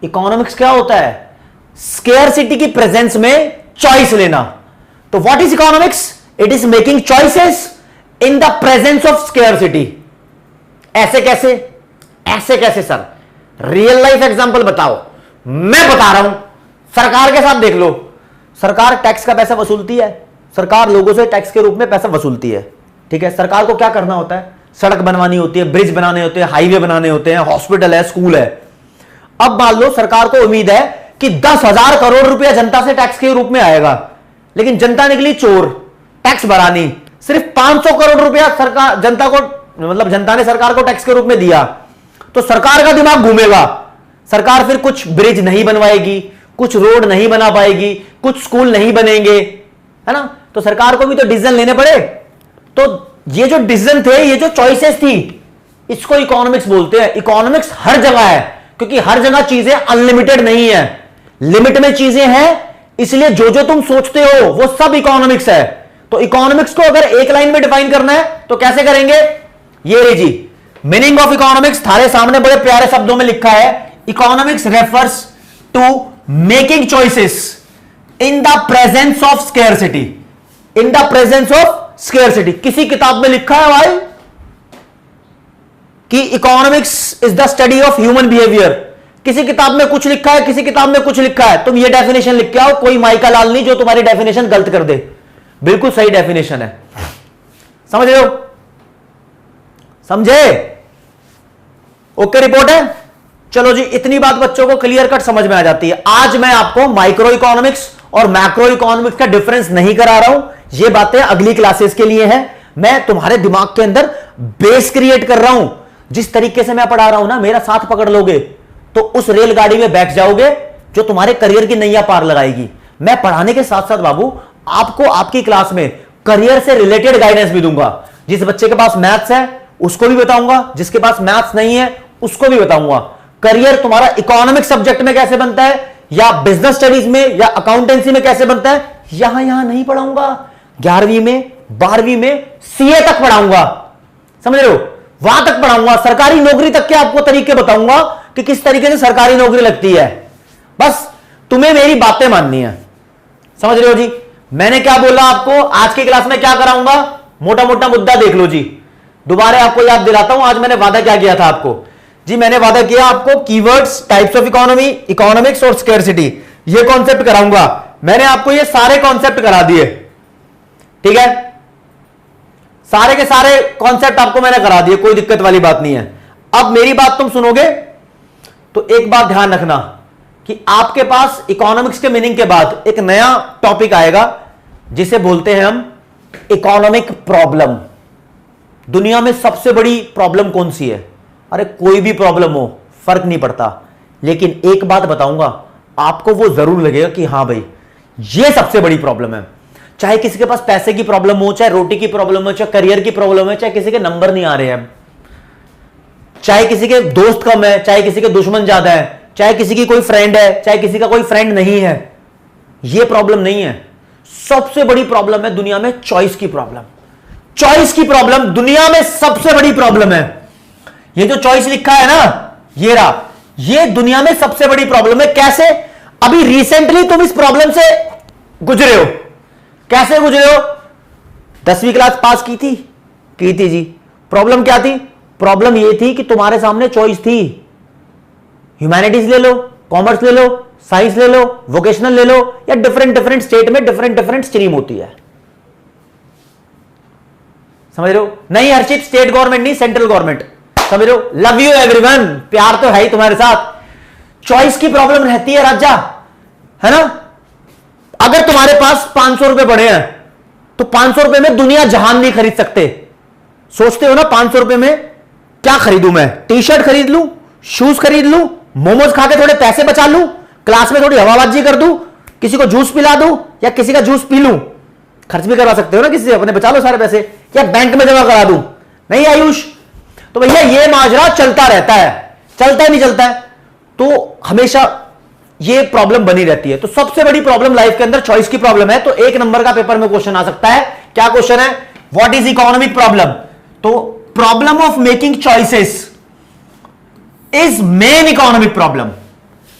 इकोनॉमिक्स क्या होता है? स्केयरसिटी की प्रेजेंस में चॉइस लेना। तो what is economics? It is making choices in the presence of scarcity. ऐसे कैसे? ऐसे कैसे सर? रियल लाइफ एग्जांपल बताओ। मैं बता रहा हूं, सरकार के साथ देख लो। सरकार टैक्स का पैसा वसूलती है, सरकार लोगों से टैक्स के रूप में पैसा वसूलती है, ठीक है। सरकार को क्या करना होता है? सड़क बनवानी होती है, ब्रिज बनाने होते हैं, हाईवे बनाने होते हैं, हॉस्पिटल है, स्कूल है। अब मान लो सरकार को उम्मीद है कि 10,000 करोड़ रुपया जनता से टैक्स के रूप में आएगा, लेकिन जनता निकली चोर, टैक्स भरा नहीं, सिर्फ 500 करोड़ रुपया सरकार जनता को, मतलब जनता ने सरकार को टैक्स के रूप में दिया। तो सरकार का दिमाग घूमेगा, सरकार फिर कुछ ब्रिज नहीं बनवाएगी, कुछ रोड नहीं बना पाएगी, कुछ स्कूल नहीं बनेंगे, है ना। तो सरकार को भी तो डिसीजन लेने पड़े। तो ये जो डिसीजन थे, ये जो चॉइसेस थी, इसको इकोनॉमिक्स बोलते हैं। इकोनॉमिक्स हर जगह है, क्योंकि हर जगह चीजें अनलिमिटेड नहीं है, लिमिट में चीजें हैं, इसलिए जो जो तुम सोचते हो वो सब इकोनॉमिक्स है। तो इकोनॉमिक्स को अगर एक लाइन में डिफाइन करना है तो कैसे करेंगे? ये रे जी, मीनिंग ऑफ इकोनॉमिक्स थारे सामने बड़े प्यारे शब्दों में लिखा है। Economics refers to making choices in the presence of scarcity. In the presence of scarcity. किसी किताब में लिखा है भाई कि economics is the study of human behaviour. किसी किताब में कुछ लिखा है, किसी किताब में कुछ लिखा है। तुम ये डेफिनेशन लिख के आओ, कोई माइका लाल नहीं जो तुम्हारी डेफिनेशन गलत कर दे, बिल्कुल सही डेफिनेशन है। समझ रहे हो? समझे? ओके रिपोर्ट है? चलो जी, इतनी बात बच्चों को क्लियर कट समझ में आ जाती है। आज मैं आपको माइक्रो इकोनॉमिक्स और मैक्रो इकोनॉमिक्स का डिफरेंस नहीं करा रहा हूं, ये बातें अगली क्लासेस के लिए हैं। मैं तुम्हारे दिमाग के अंदर बेस क्रिएट कर रहा हूं। जिस तरीके से मैं पढ़ा रहा हूं ना, मेरा साथ पकड़ लोगे तो उस रेलगाड़ी में बैठ जाओगे जो तुम्हारे करियर की नैया पार लगाएगी। मैं पढ़ाने के साथ साथ बाबू आपको आपकी क्लास में करियर से रिलेटेड गाइडेंस भी दूंगा। जिस बच्चे के पास मैथ्स है उसको भी बताऊंगा, जिसके पास मैथ्स नहीं है उसको भी बताऊंगा। करियर तुम्हारा इकोनॉमिक सब्जेक्ट में कैसे बनता है, या बिजनेस स्टडीज में, या अकाउंटेंसी में कैसे बनता है, यहां नहीं पढ़ाऊंगा। 11वीं में, 12वीं में सीए तक पढ़ाऊंगा। समझ रहे हो? वहां तक पढ़ाऊंगा, सरकारी नौकरी तक के आपको तरीके बताऊंगा कि किस तरीके से सरकारी नौकरी लगती है। बस तुम्हें मेरी बातें माननी है। समझ रहे हो जी? मैंने क्या बोला आपको? आज की क्लास में क्या कराऊंगा? मोटा मोटा मुद्दा देख लो जी। दोबारा आपको याद दिलाता हूं, आज मैंने वादा क्या किया था आपको जी। मैंने वादा किया आपको keywords, types of economy, economics और स्केयरसिटी, ये कॉन्सेप्ट कराऊंगा। मैंने आपको ये सारे कॉन्सेप्ट करा दिए, ठीक है। सारे के सारे कॉन्सेप्ट आपको मैंने करा दिए, कोई दिक्कत वाली बात नहीं है। अब मेरी बात तुम सुनोगे तो एक बात ध्यान रखना कि आपके पास इकोनॉमिक्स के मीनिंग के बाद एक नया टॉपिक आएगा जिसे बोलते हैं हम इकोनॉमिक प्रॉब्लम। दुनिया में सबसे बड़ी प्रॉब्लम कौन सी है? अरे कोई भी प्रॉब्लम हो, फर्क नहीं पड़ता, लेकिन एक बात बताऊंगा आपको, वो जरूर लगेगा कि हां भाई ये सबसे बड़ी प्रॉब्लम है। चाहे किसी के पास पैसे की प्रॉब्लम हो, चाहे रोटी की प्रॉब्लम हो, चाहे करियर की प्रॉब्लम है, चाहे किसी के नंबर नहीं आ रहे हैं, चाहे किसी के दोस्त कम है, चाहे किसी के दुश्मन ज्यादा है, चाहे किसी की कोई फ्रेंड है, चाहे किसी का कोई फ्रेंड नहीं है, यह प्रॉब्लम नहीं है। सबसे बड़ी प्रॉब्लम है दुनिया में चॉइस की प्रॉब्लम। चॉइस की प्रॉब्लम दुनिया में सबसे बड़ी प्रॉब्लम है। ये जो चॉइस लिखा है ना, ये रहा, ये दुनिया में सबसे बड़ी प्रॉब्लम है। कैसे? अभी रिसेंटली तुम इस प्रॉब्लम से गुजरे हो। कैसे गुजरे हो? 10वीं क्लास पास की थी जी। प्रॉब्लम क्या थी? प्रॉब्लम ये थी कि तुम्हारे सामने चॉइस थी, ह्यूमैनिटीज ले लो, कॉमर्स ले लो, साइंस ले लो, वोकेशनल ले लो, या डिफरेंट स्टेट में डिफरेंट स्ट्रीम होती है। समझ रहे हो? नहीं हर्षित, स्टेट गवर्नमेंट नहीं, सेंट्रल गवर्नमेंट। समझ रहे हो? लव यू एवरीवन, प्यार तो है ही तुम्हारे साथ। चॉइस की प्रॉब्लम रहती है राजा, है ना। अगर तुम्हारे पास 500 रुपए पड़े हैं तो 500 रुपए में दुनिया जहान नहीं खरीद सकते। सोचते हो ना 500 रुपए में क्या खरीदूं मैं? टी शर्ट खरीद लूं, शूज खरीद लूं, मोमोज खा के थोड़े पैसे बचा लूं, क्लास में थोड़ी हवाबाजी कर दूं, किसी को जूस पिला दूं, या किसी का जूस पी लूं। खर्च भी करवा सकते हो ना किसी से, अपने बचा लो सारे पैसे, या बैंक में जमा करा दूं। नहीं आयुष, तो भैया ये माजरा चलता रहता है, चलता ही नहीं चलता है, तो हमेशा ये प्रॉब्लम बनी रहती है। तो सबसे बड़ी प्रॉब्लम लाइफ के अंदर चॉइस की प्रॉब्लम है। तो 1 नंबर का पेपर में क्वेश्चन आ सकता है। क्या क्वेश्चन है? What is economic problem? तो problem of making choices is main economic problem.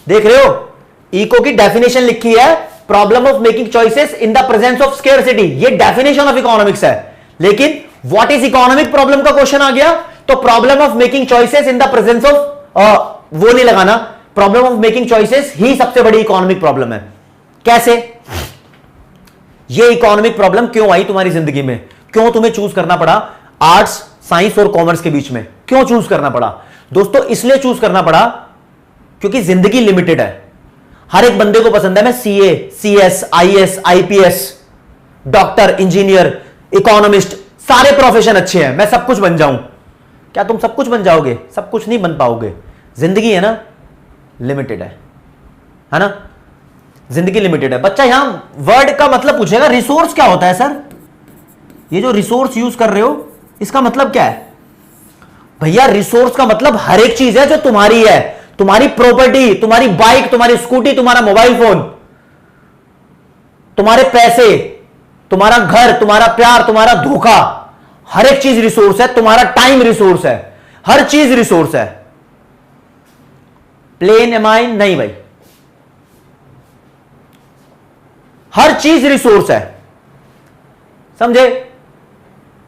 देख रहे हो, इको की डेफिनेशन लिखी है, problem of making choices in the presence of scarcity. ये डेफिनेशन ऑफ इकोनॉमिक्स है, लेकिन व्हाट इज इकोनॉमिक प्रॉब्लम का क्वेश्चन आ गया तो problem of making choices in the presence of वो नहीं लगाना, प्रॉब्लम ऑफ मेकिंग चॉइसेस ही सबसे बड़ी इकोनॉमिक प्रॉब्लम है। कैसे? ये इकोनॉमिक प्रॉब्लम क्यों आई तुम्हारी जिंदगी में? क्यों तुम्हें चूज करना पड़ा आर्ट्स, साइंस और कॉमर्स के बीच में? क्यों चूज करना पड़ा दोस्तों? इसलिए चूज करना पड़ा क्योंकि जिंदगी लिमिटेड है। हर एक बंदे को पसंद है मैं CA, CS, IAS, IPS, doctor, engineer, economist, सारे प्रोफेशन अच्छे हैं, मैं सब कुछ बन जाऊं। क्या तुम सब कुछ बन जाओगे? सब कुछ नहीं बन पाओगे। जिंदगी है ना, लिमिटेड है ना, जिंदगी लिमिटेड है। बच्चा यहां वर्ड का मतलब पूछेगा रिसोर्स क्या होता है सर? ये जो रिसोर्स यूज कर रहे हो इसका मतलब क्या है? भैया रिसोर्स का मतलब हर एक चीज है जो तुम्हारी है, तुम्हारी प्रॉपर्टी, तुम्हारी बाइक, तुम्हारी स्कूटी, तुम्हारा मोबाइल फोन, तुम्हारे पैसे, तुम्हारा घर, तुम्हारा प्यार, तुम्हारा धोखा, हर एक चीज रिसोर्स है। तुम्हारा टाइम रिसोर्स है, हर चीज रिसोर्स है। प्लेन एम आई नहीं भाई, हर चीज रिसोर्स है, समझे?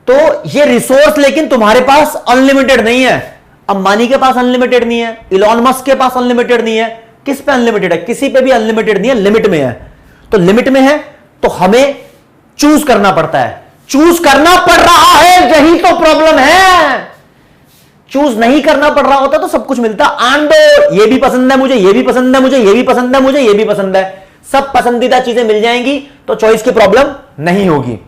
तो ये रिसोर्स लेकिन तुम्हारे पास अनलिमिटेड नहीं है। अंबानी के पास अनलिमिटेड नहीं है, इलॉन मस्क के पास अनलिमिटेड नहीं है। किस पे अनलिमिटेड है? किसी पे भी अनलिमिटेड नहीं है, लिमिट में है। तो लिमिट में है तो हमें चूज करना पड़ता है, चूज करना पड़ रहा है, यही तो प्रॉब्लम है। चूज नहीं करना पड़ रहा होता तो सब कुछ मिलता। आंदो ये भी पसंद है मुझे, ये भी पसंद है मुझे, ये भी पसंद है मुझे, ये भी पसंद है, सब पसंदीदा चीजें मिल जाएंगी तो चॉइस की प्रॉब्लम नहीं होगी।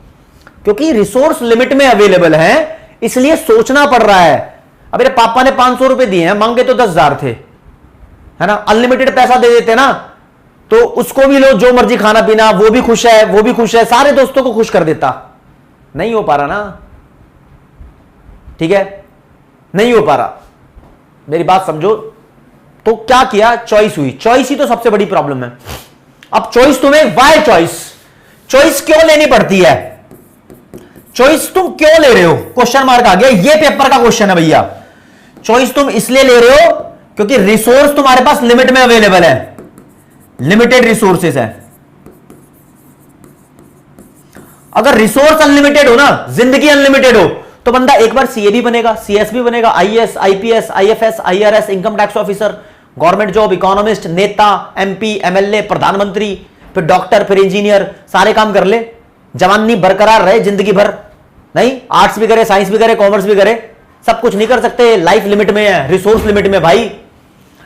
क्योंकि रिसोर्स लिमिट में अवेलेबल है, इसलिए सोचना पड़ रहा है। अब मेरे पापा ने 500 रुपए दिए हैं, मांगे तो 10,000 थे, है ना। अनलिमिटेड पैसा दे देते ना तो उसको भी लो, जो मर्जी खाना पीना, वो भी खुश है, वो भी खुश है, सारे दोस्तों को खुश कर देता। नहीं हो पा रहा ना, ठीक है, नहीं हो पा रहा। मेरी बात समझो। तो क्या किया? चॉइस हुई। चॉइस ही तो सबसे बड़ी प्रॉब्लम है। अब चॉइस तुम्हें, वाई चॉइस? चॉइस क्यों लेनी पड़ती है? चॉइस तुम क्यों ले रहे हो? क्वेश्चन मार्क आ गया, ये पेपर का क्वेश्चन है भैया। चॉइस तुम इसलिए ले रहे हो क्योंकि रिसोर्स तुम्हारे पास लिमिट में अवेलेबल है, लिमिटेड रिसोर्सेस है। अगर रिसोर्स अनलिमिटेड हो ना, जिंदगी अनलिमिटेड हो, तो बंदा एक बार सीए भी बनेगा, सीएस भी बनेगा, IAS, IPS, IFS, IRS, income tax officer, government job, economist, नेता, एमपी, एमएलए, प्रधानमंत्री, फिर डॉक्टर, फिर इंजीनियर, सारे काम कर ले, जवानी बरकरार रहे जिंदगी भर। नहीं, आर्ट्स भी करे, साइंस भी करे, कॉमर्स भी करे, सब कुछ नहीं कर सकते। लाइफ लिमिट में है, रिसोर्स लिमिट में भाई,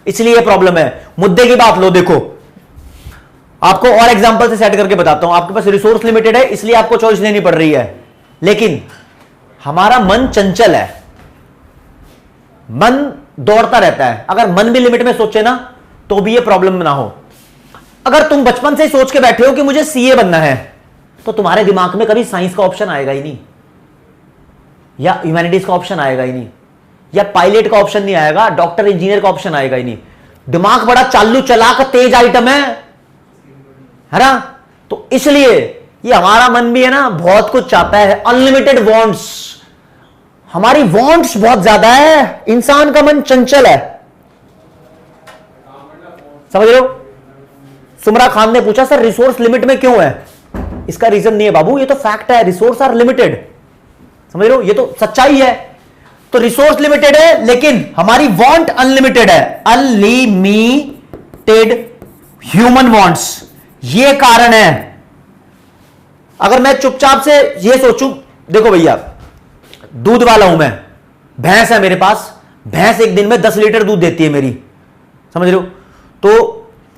इसलिए यह प्रॉब्लम है। मुद्दे की बात लो, देखो आपको और एग्जांपल से सेट करके बताता हूं। आपके पास रिसोर्स लिमिटेड है, इसलिए आपको चॉइस लेनी पड़ रही है, लेकिन हमारा मन चंचल है, मन दौड़ता रहता है। अगर मन भी लिमिट में सोचे ना तो भी ये प्रॉब्लम ना हो। अगर तुम बचपन से सोच के बैठे हो कि मुझे सीए बनना है, तो तुम्हारे दिमाग में कभी साइंस का ऑप्शन आएगा ही नहीं, या ह्यूमैनिटीज का ऑप्शन आएगा ही नहीं, या पायलट का ऑप्शन नहीं आएगा, डॉक्टर इंजीनियर का ऑप्शन आएगा ही नहीं। दिमाग बड़ा चालू चलाक तेज आइटम है ना। तो इसलिए ये हमारा मन भी है ना, बहुत कुछ चाहता है, अनलिमिटेड वांट्स, हमारी वांट्स बहुत ज्यादा है। इंसान का मन चंचल है, समझ रहे हो। सुमरा खान ने पूछा सर रिसोर्स लिमिट में क्यों है? इसका रीजन नहीं है बाबू, ये तो फैक्ट है, रिसोर्स आर लिमिटेड, समझ रहे हो, ये तो सच्चाई है। तो रिसोर्स लिमिटेड है लेकिन हमारी वांट अनलिमिटेड है, अनलिमिटेड ह्यूमन वांट्स, ये कारण है। अगर मैं चुपचाप से ये सोचूं, देखो भैया दूध वाला हूं मैं, भैंस है मेरे पास, भैंस एक दिन में 10 लीटर दूध देती है मेरी, समझ रहे हो। तो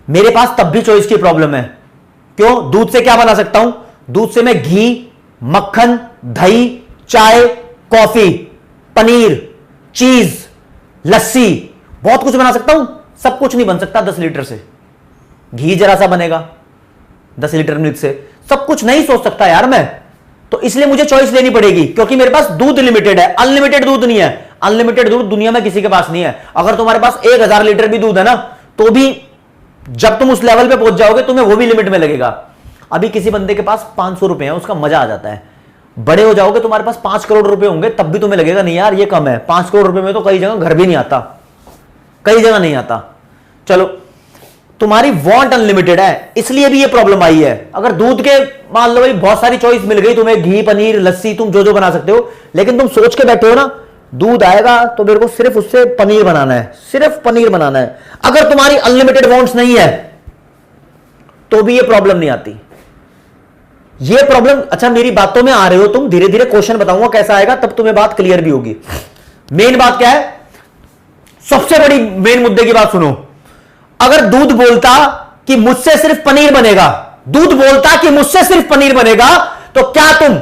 मेरे पास तब भी चॉइस की प्रॉब्लम है। क्यों? दूध से क्या बना सकता हूं? दूध से मैं घी, मक्खन, दही, चाय, कॉफी, पनीर, चीज, लस्सी, बहुत कुछ बना सकता हूं। सब कुछ नहीं बन सकता 10 लीटर से। घी जरा सा बनेगा 10 लीटर मिल्क से, सब कुछ नहीं सोच सकता यार मैं। तो इसलिए मुझे चॉइस लेनी पड़ेगी, क्योंकि मेरे पास दूध लिमिटेड है, अनलिमिटेड दूध नहीं है। अनलिमिटेड दूध दुनिया में किसी के पास नहीं है। अगर तुम्हारे पास 1000 लीटर भी दूध है ना, तो भी जब तुम उस लेवल पे पहुंच जाओगे तुम्हें वो भी लिमिट में लगेगा। अभी किसी बंदे के पास 500 रुपए हैं, उसका मजा आ जाता है, बड़े हो जाओगे, तुम्हारे पास 5 करोड़ रुपए होंगे, तब भी तुम्हें लगेगा नहीं यार ये कम है, 5 करोड़ रुपए में तो कई जगह घर भी नहीं आता, कई जगह नहीं आता। चलो, तुम्हारी वांट अनलिमिटेड है, इसलिए भी ये प्रॉब्लम आई है। अगर दूध के मान लो भाई बहुत सारी चॉइस मिल गई तुम्हें, घी, पनीर, लस्सी, तुम जो जो बना सकते हो, लेकिन तुम सोच के बैठे हो ना दूध आएगा तो मेरे को सिर्फ उससे पनीर बनाना है, सिर्फ पनीर बनाना है। अगर तुम्हारी अनलिमिटेड वांट्स नहीं है तो भी ये प्रॉब्लम नहीं आती। ये प्रॉब्लम, अच्छा मेरी बातों में आ रहे हो तुम, धीरे धीरे क्वेश्चन बताऊंगा कैसा आएगा, तब तुम्हें बात क्लियर भी होगी। मेन बात क्या है, सबसे बड़ी मेन मुद्दे की बात सुनो। अगर दूध बोलता कि मुझसे सिर्फ पनीर बनेगा, दूध बोलता कि मुझसे सिर्फ पनीर बनेगा, तो क्या तुम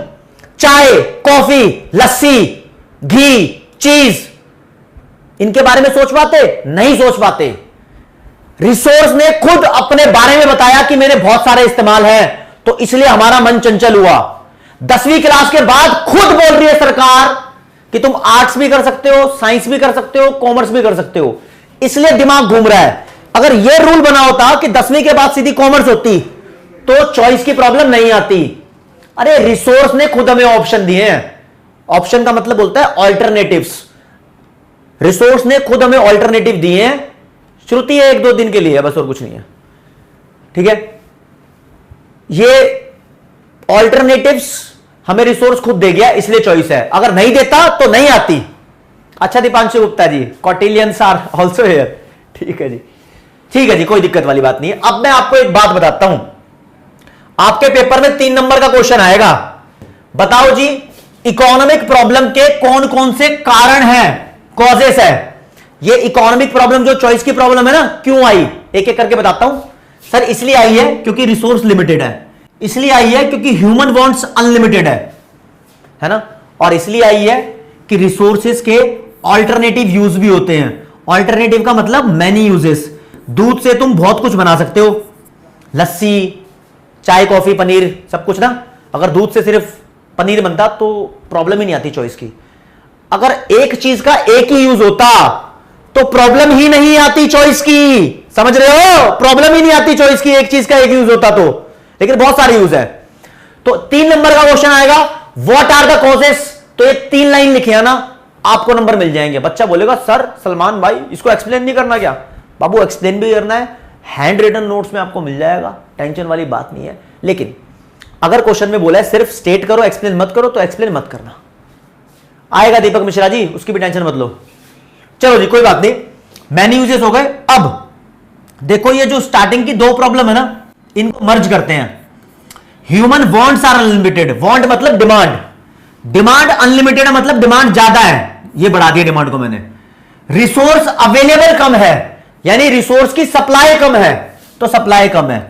चाय, कॉफी, लस्सी, घी, चीज इनके बारे में सोच पाते? नहीं सोच पाते। रिसोर्स ने खुद अपने बारे में बताया कि मेरे बहुत सारे इस्तेमाल हैं, तो इसलिए हमारा मन चंचल हुआ। 10वीं क्लास के बाद खुद बोल रही है सरकार कि तुम आर्ट्स भी कर सकते हो, साइंस भी कर सकते हो, कॉमर्स भी कर सकते हो, इसलिए दिमाग घूम रहा है। अगर यह रूल बना होता कि 10वीं के बाद सीधी कॉमर्स होती तो चॉइस की प्रॉब्लम नहीं आती। अरे रिसोर्स ने खुद हमें ऑप्शन दिए हैं, ऑप्शन का मतलब बोलता है ऑल्टरनेटिव्स। रिसोर्स ने खुद हमें ऑल्टरनेटिव दिए हैं, श्रुति है 1-2 दिन के लिए है बस, और कुछ नहीं है, ठीक है। ये ऑल्टरनेटिव्स हमें रिसोर्स खुद दे गया, इसलिए चॉइस है, अगर नहीं देता तो नहीं आती। अच्छा Deepanshu Gupta ji, कॉटिलियंस are also here, ठीक है जी, ठीक है जी, कोई दिक्कत वाली बात नहीं है। अब मैं आपको एक बात बताता हूं, आपके पेपर में 3 नंबर का क्वेश्चन आएगा, बताओ जी इकोनॉमिक प्रॉब्लम के कौन कौन से कारण हैं, कॉजेस है। ये इकोनॉमिक प्रॉब्लम जो चॉइस की प्रॉब्लम है ना, क्यों आई, एक एक करके बताता हूं। सर इसलिए आई है क्योंकि रिसोर्स लिमिटेड है, इसलिए आई है क्योंकि ह्यूमन वांट्स अनलिमिटेड है ना, और इसलिए आई है कि रिसोर्सेज के ऑल्टरनेटिव यूज भी होते हैं। ऑल्टरनेटिव का मतलब मैनी यूजेस। दूध से तुम बहुत कुछ बना सकते हो, लस्सी, चाय, कॉफी, पनीर, सब कुछ ना। अगर दूध से सिर्फ पनीर बनता तो प्रॉब्लम ही नहीं आती चॉइस की। अगर एक चीज का एक ही यूज होता तो प्रॉब्लम ही नहीं आती चॉइस की, समझ रहे हो, प्रॉब्लम ही नहीं आती चॉइस की, एक चीज का एक यूज होता तो, लेकिन बहुत सारे यूज है। तो 3 नंबर का क्वेश्चन आएगा, व्हाट आर द कॉजेस, तो ये 3 लाइन लिखे ना, आपको नंबर मिल जाएंगे। बच्चा बोलेगा सर सलमान भाई इसको एक्सप्लेन नहीं करना क्या? बाबू एक्सप्लेन भी करना है, हैंड रिटन नोट्स में आपको मिल जाएगा, टेंशन वाली बात नहीं है। लेकिन अगर क्वेश्चन में बोला है सिर्फ स्टेट करो एक्सप्लेन मत करो, तो एक्सप्लेन मत करना। आएगा दीपक मिश्रा जी, उसकी भी टेंशन मत लो। चलो जी कोई बात नहीं, मैनी यूजेस हो गए। अब देखो ये जो स्टार्टिंग की 2 प्रॉब्लम है ना, इनको मर्ज करते हैं। Human wants are unlimited, want मतलब डिमांड, डिमांड अनलिमिटेड है मतलब डिमांड ज्यादा है, ये बढ़ा दिया डिमांड को मैंने। रिसोर्स अवेलेबल कम है, यानी रिसोर्स की सप्लाई कम है, तो सप्लाई कम है।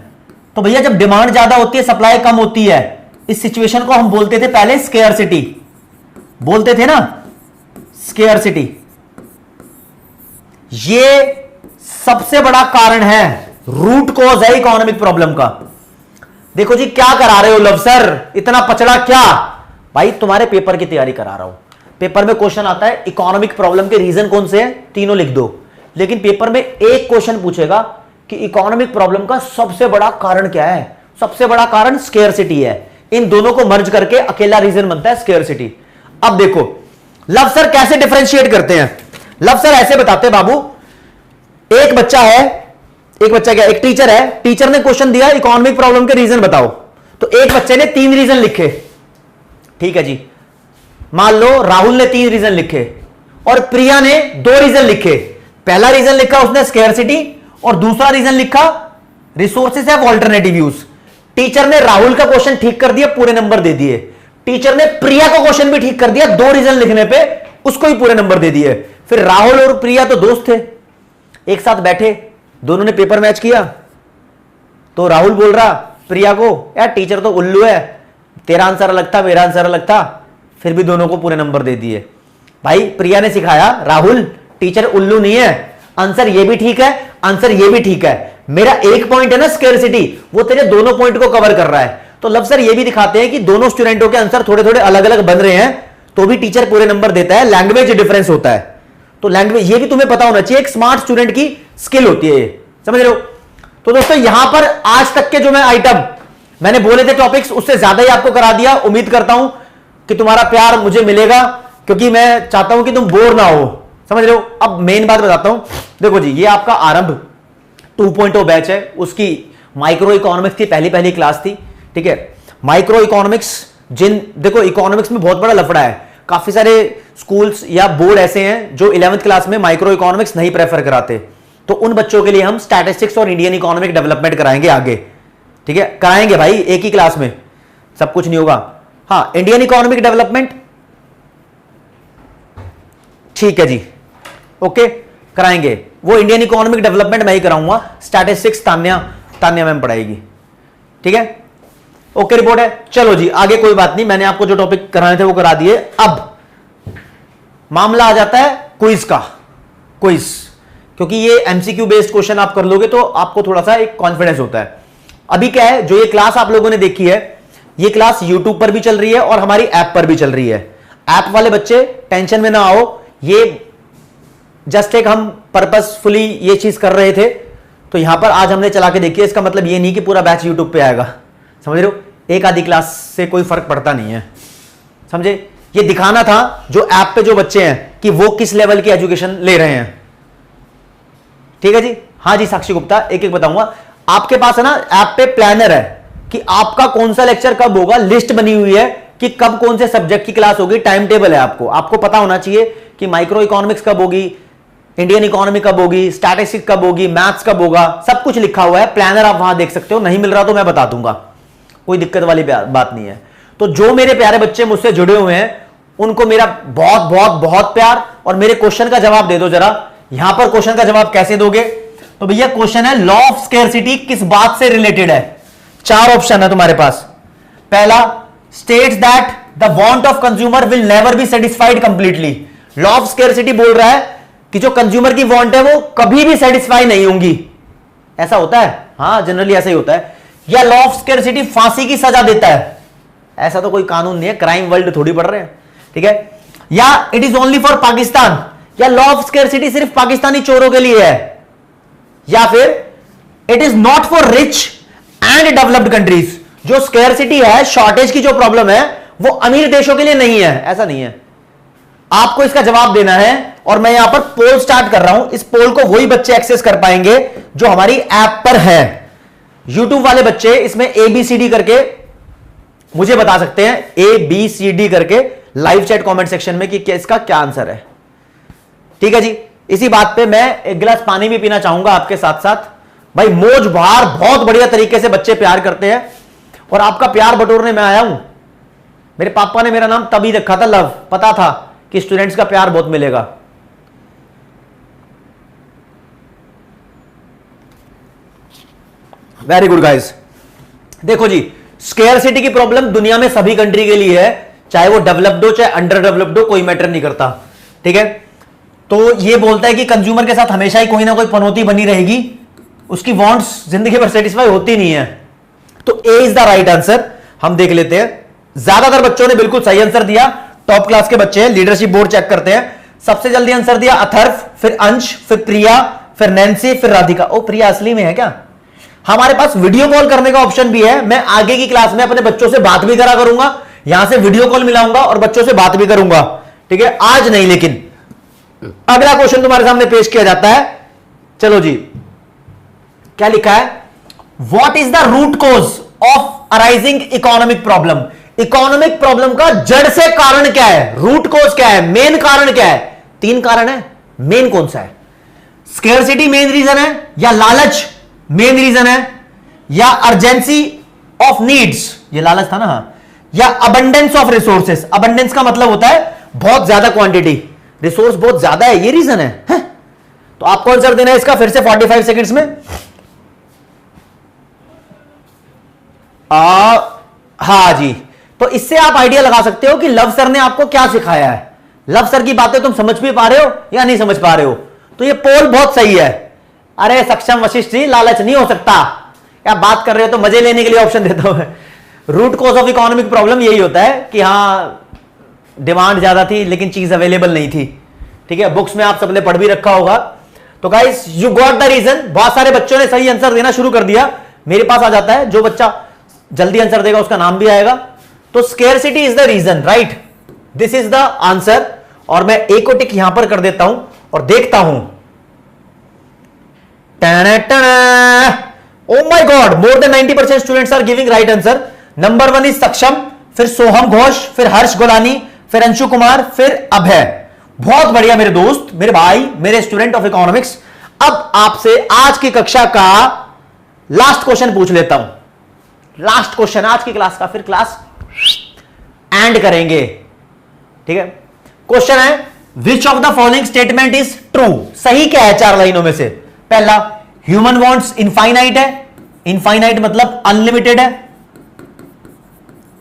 तो भैया जब डिमांड ज्यादा होती है सप्लाई कम होती है, इस सिचुएशन को हम बोलते थे पहले स्केयरसिटी, बोलते थे ना स्केयरसिटी। ये सबसे बड़ा कारण है, रूट कॉज है इकोनॉमिक प्रॉब्लम का। देखो जी क्या करा रहे हो लव सर, इतना पचड़ा क्या? भाई तुम्हारे पेपर की तैयारी करा रहा हूं। पेपर में क्वेश्चन आता है इकोनॉमिक प्रॉब्लम के रीजन कौन से हैं, तीनों लिख दो। लेकिन पेपर में एक क्वेश्चन पूछेगा कि इकोनॉमिक प्रॉब्लम का सबसे बड़ा कारण क्या है। सबसे बड़ा कारण स्केयरसिटी है। इन दोनों को मर्ज करके अकेला रीजन बनता है स्केयरसिटी। अब देखो लव सर कैसे डिफरेंशिएट करते हैं। लव सर ऐसे बताते हैं बाबू, एक बच्चा है, एक बच्चा क्या, एक टीचर है, टीचर ने क्वेश्चन दिया इकोनॉमिक प्रॉब्लम के रीजन बताओ, तो एक बच्चे ने 3 रीजन लिखे, ठीक है जी। मान लो राहुल ने 3 रीजन लिखे और प्रिया ने 2 रीजन लिखे। पहला रीजन लिखा उसने स्केयरसिटी और दूसरा रीजन लिखा resources have alternative use. Teacher ने राहुल का क्वेश्चन ठीक कर दिया, पूरे नंबर दे दिए। टीचर ने प्रिया का क्वेश्चन भी ठीक कर दिया, 2 रीजन लिखने पे उसको ही पूरे नंबर दे दिए। फिर राहुल और प्रिया तो दोस्त थे, एक साथ बैठे, दोनों ने पेपर मैच किया। तो राहुल बोल रहा प्रिया को, यार टीचर तो उल्लू है, तेरा आंसर अलग था मेरा आंसर अलग था, फिर भी दोनों को पूरे नंबर दे दिए। भाई प्रिया ने सिखाया राहुल टीचर उल्लू नहीं है, आंसर ये भी ठीक है आंसर ये भी ठीक है, मेरा एक पॉइंट है ना स्केयरसिटी, वो तेरे दोनों पॉइंट को कवर कर रहा है। तो लव सर ये भी दिखाते हैं कि दोनों स्टूडेंटों के आंसर थोड़े थोड़े अलग अलग बन रहे हैं, तो भी टीचर पूरे नंबर देता है। लैंग्वेज डिफरेंस होता है, तो लैंग्वेज ये भी तुम्हें पता होना चाहिए, एक स्मार्ट स्टूडेंट की स्किल होती है ये, समझ रहे हो। तो दोस्तों यहां पर आज तक के जो मैं आइटम मैंने बोले थे टॉपिक्स, उससे ज्यादा ही आपको करा दिया। उम्मीद करता हूं कि तुम्हारा प्यार मुझे मिलेगा, क्योंकि मैं चाहता हूं कि तुम बोर ना हो। समझ रहे हो? अब मेन बात बताता हूं। देखो जी, ये आपका आरंभ 2.0 बैच है, उसकी माइक्रो इकोनॉमिक्स की पहली क्लास थी। ठीक है, माइक्रो इकोनॉमिक्स देखो इकोनॉमिक्स में बहुत बड़ा लफड़ा है। काफी सारे स्कूल्स या बोर्ड ऐसे हैं जो 11th क्लास में माइक्रो इकोनॉमिक्स नहीं प्रेफर कराते, तो उन बच्चों के लिए हम स्टैटिस्टिक्स और इंडियन इकोनॉमिक डेवलपमेंट कराएंगे आगे। ठीक है, कराएंगे भाई, एक ही क्लास में, सब कुछ नहीं होगा। हाँ, इंडियन इकोनॉमिक डेवलपमेंट, ठीक है जी, ओके, कराएंगे। वो इंडियन इकोनॉमिक डेवलपमेंट मैं ही कराऊंगा, स्टैटिस्टिक्स तान्या मैम पढ़ाएगी। ठीक है, ओके, रिपोर्ट है। चलो जी, आगे कोई बात नहीं, मैंने आपको जो टॉपिक कराने थे वो करा दिए। अब मामला आ जाता है क्विज का। क्विज, क्योंकि ये एमसीक्यू बेस्ड क्वेश्चन आप कर लोगे तो आपको थोड़ा सा एक कॉन्फिडेंस होता है। अभी क्या है, जो ये क्लास आप लोगों ने देखी है, ये क्लास यूट्यूब पर भी चल रही है और हमारी ऐप पर भी चल रही है। ऐप वाले बच्चे टेंशन में ना आओ, ये जस्ट एक हम पर्पसफुली ये चीज कर रहे थे, तो यहां पर आज हमने चला के देखी है। इसका मतलब ये नहीं कि पूरा बैच यूट्यूब पे आएगा, समझ रहे हो? एक आधी क्लास से कोई फर्क पड़ता नहीं है, समझे? ये दिखाना था जो ऐप पे जो बच्चे हैं कि वो किस लेवल की एजुकेशन ले रहे हैं। ठीक है जी, हाँ जी साक्षी गुप्ता, एक एक बताऊंगा। आपके पास है ना ऐप पे प्लानर है कि आपका कौन सा लेक्चर कब होगा, लिस्ट बनी हुई है कि कब कौन से सब्जेक्ट की क्लास होगी, टाइम टेबल है। आपको पता होना चाहिए कि माइक्रो इकोनॉमिक्स कब होगी, इंडियन इकोनॉमी कब होगी, स्टैटिस्टिक्स कब होगी, मैथ्स कब होगा, सब कुछ लिखा हुआ है। प्लानर आप वहां देख सकते हो, नहीं मिल रहा तो मैं बता दूंगा, कोई दिक्कत वाली बात नहीं है। तो जो मेरे प्यारे बच्चे मुझसे जुड़े हुए हैं उनको मेरा बहुत बहुत बहुत प्यार, और मेरे क्वेश्चन का जवाब दे दो जरा। यहां पर क्वेश्चन का जवाब कैसे दोगे? तो भैया क्वेश्चन है लॉ ऑफ स्केर्सिटी किस बात से रिलेटेड है? 4 ऑप्शन है तुम्हारे पास। पहला, states that the want of consumer will never be satisfied completely. Law of scarcity बोल रहा है कि जो कंज्यूमर की वांट है वो कभी भी सेटिस्फाई नहीं होंगी। ऐसा होता है? हाँ, जनरली ऐसा ही होता है। या लॉ ऑफ स्केर्सिटी फांसी की सजा देता है? ऐसा तो कोई कानून नहीं है, क्राइम वर्ल्ड थोड़ी पढ़ रहे हैं। ठीक है, या it is only for Pakistan, या लॉ ऑफ स्केर्सिटी सिर्फ पाकिस्तानी चोरों के लिए है, या फिर it is not for rich and developed countries. जो स्केर्सिटी है, शॉर्टेज की जो प्रॉब्लम है, वो अमीर देशों के लिए नहीं है। ऐसा नहीं है, आपको इसका जवाब देना है। और मैं यहां पर पोल स्टार्ट कर रहा हूं। इस पोल को वही बच्चे एक्सेस कर पाएंगे जो हमारी ऐप पर है। यूट्यूब वाले बच्चे इसमें ABCD करके मुझे बता सकते हैं, ABCD करके लाइव चैट कमेंट सेक्शन में कि इसका क्या आंसर है। ठीक है जी, इसी बात पे मैं एक गिलास पानी भी पीना चाहूंगा आपके साथ साथ। भाई मौज बहार, बहुत बढ़िया तरीके से बच्चे प्यार करते हैं, और आपका प्यार बटोरने में आया हूं। मेरे पापा ने मेरा नाम तभी रखा था लव, पता था कि स्टूडेंट्स का प्यार बहुत मिलेगा। Very good guys. देखो जी, स्केर्सिटी की प्रॉब्लम दुनिया में सभी कंट्री के लिए है, चाहे वो डेवलप्ड हो चाहे अंडर डेवलप्ड हो, कोई मैटर नहीं करता। ठीक है, तो ये बोलता है कि कंज्यूमर के साथ हमेशा ही कोई ना कोई पनौती बनी रहेगी, उसकी वांट्स जिंदगी भर सेटिस्फाई होती नहीं है। तो ए इज द राइट आंसर। हम देख लेते हैं, ज्यादातर बच्चों ने बिल्कुल सही आंसर दिया, टॉप क्लास के बच्चे हैं। लीडरशिप बोर्ड चेक करते हैं। सबसे जल्दी आंसर दिया अथर्व, फिर अंश, फिर प्रिया, फिर नैन्सी, फिर राधिका। ओ, प्रिया असली में है क्या? हमारे पास वीडियो कॉल करने का ऑप्शन भी है। मैं आगे की क्लास में अपने बच्चों से बात भी करा करूंगा, यहां से वीडियो कॉल मिलाऊंगा और बच्चों से बात भी करूंगा। ठीक है, आज नहीं, लेकिन अगला क्वेश्चन तुम्हारे सामने पेश किया जाता है। चलो जी, क्या लिखा है? What is the root cause of arising economic problem? Economic problem का जड़ से कारण क्या है? रूट कॉज क्या है? मेन कारण क्या है? 3 कारण है, मेन कौन सा है? स्केर्सिटी मेन रीजन है, या लालच मेन रीजन है, या अर्जेंसी ऑफ नीड्स, ये लालच था ना, या अबंडेंस ऑफ रिसोर्सेस। अबंडेंस का मतलब होता है बहुत ज्यादा क्वांटिटी, रिसोर्स बहुत ज्यादा है, ये रीजन है? तो आपको आंसर देना है इसका फिर से 45 सेकंड्स में। हाँ जी, तो इससे आप आइडिया लगा सकते हो कि लव सर ने आपको क्या सिखाया है। लव सर की बातें तुम समझ भी पा रहे हो या नहीं समझ पा रहे हो? तो ये पोल बहुत सही है। अरे सक्षम वशिष्ठ जी, लालच नहीं हो सकता, क्या बात कर रहे हो? तो मजे लेने के लिए ऑप्शन देता हूं। Root cause of economic problem यही होता है कि हाँ, डिमांड ज्यादा थी लेकिन चीज अवेलेबल नहीं थी। ठीक है, बुक्स में आप सबने पढ़ भी रखा होगा। तो guys, you got the reason. बहुत सारे बच्चों ने सही आंसर देना शुरू कर दिया। मेरे पास आ जाता है, जो बच्चा जल्दी आंसर देगा उसका नाम भी आएगा। तो scarcity is the reason, right? This is the answer. और मैं एक को टिक यहां पर कर देता हूं और देखता हूं। Oh my god, more than 90% students are giving right answer. Number 1 is Saksham, फिर सोहम घोष, फिर हर्ष गोलानी, फिर अंशु कुमार, फिर अभय। बहुत बढ़िया मेरे दोस्त, मेरे भाई, मेरे स्टूडेंट ऑफ इकोनॉमिक्स। अब आपसे आज की कक्षा का लास्ट क्वेश्चन पूछ लेता हूं। लास्ट क्वेश्चन आज की क्लास का, फिर क्लास एंड करेंगे, ठीक है? क्वेश्चन है, which of the following statement is true? सही क्या है 4 लाइनों में से? पहला, ह्यूमन वांट्स इनफाइनाइट है। इनफाइनाइट मतलब अनलिमिटेड है।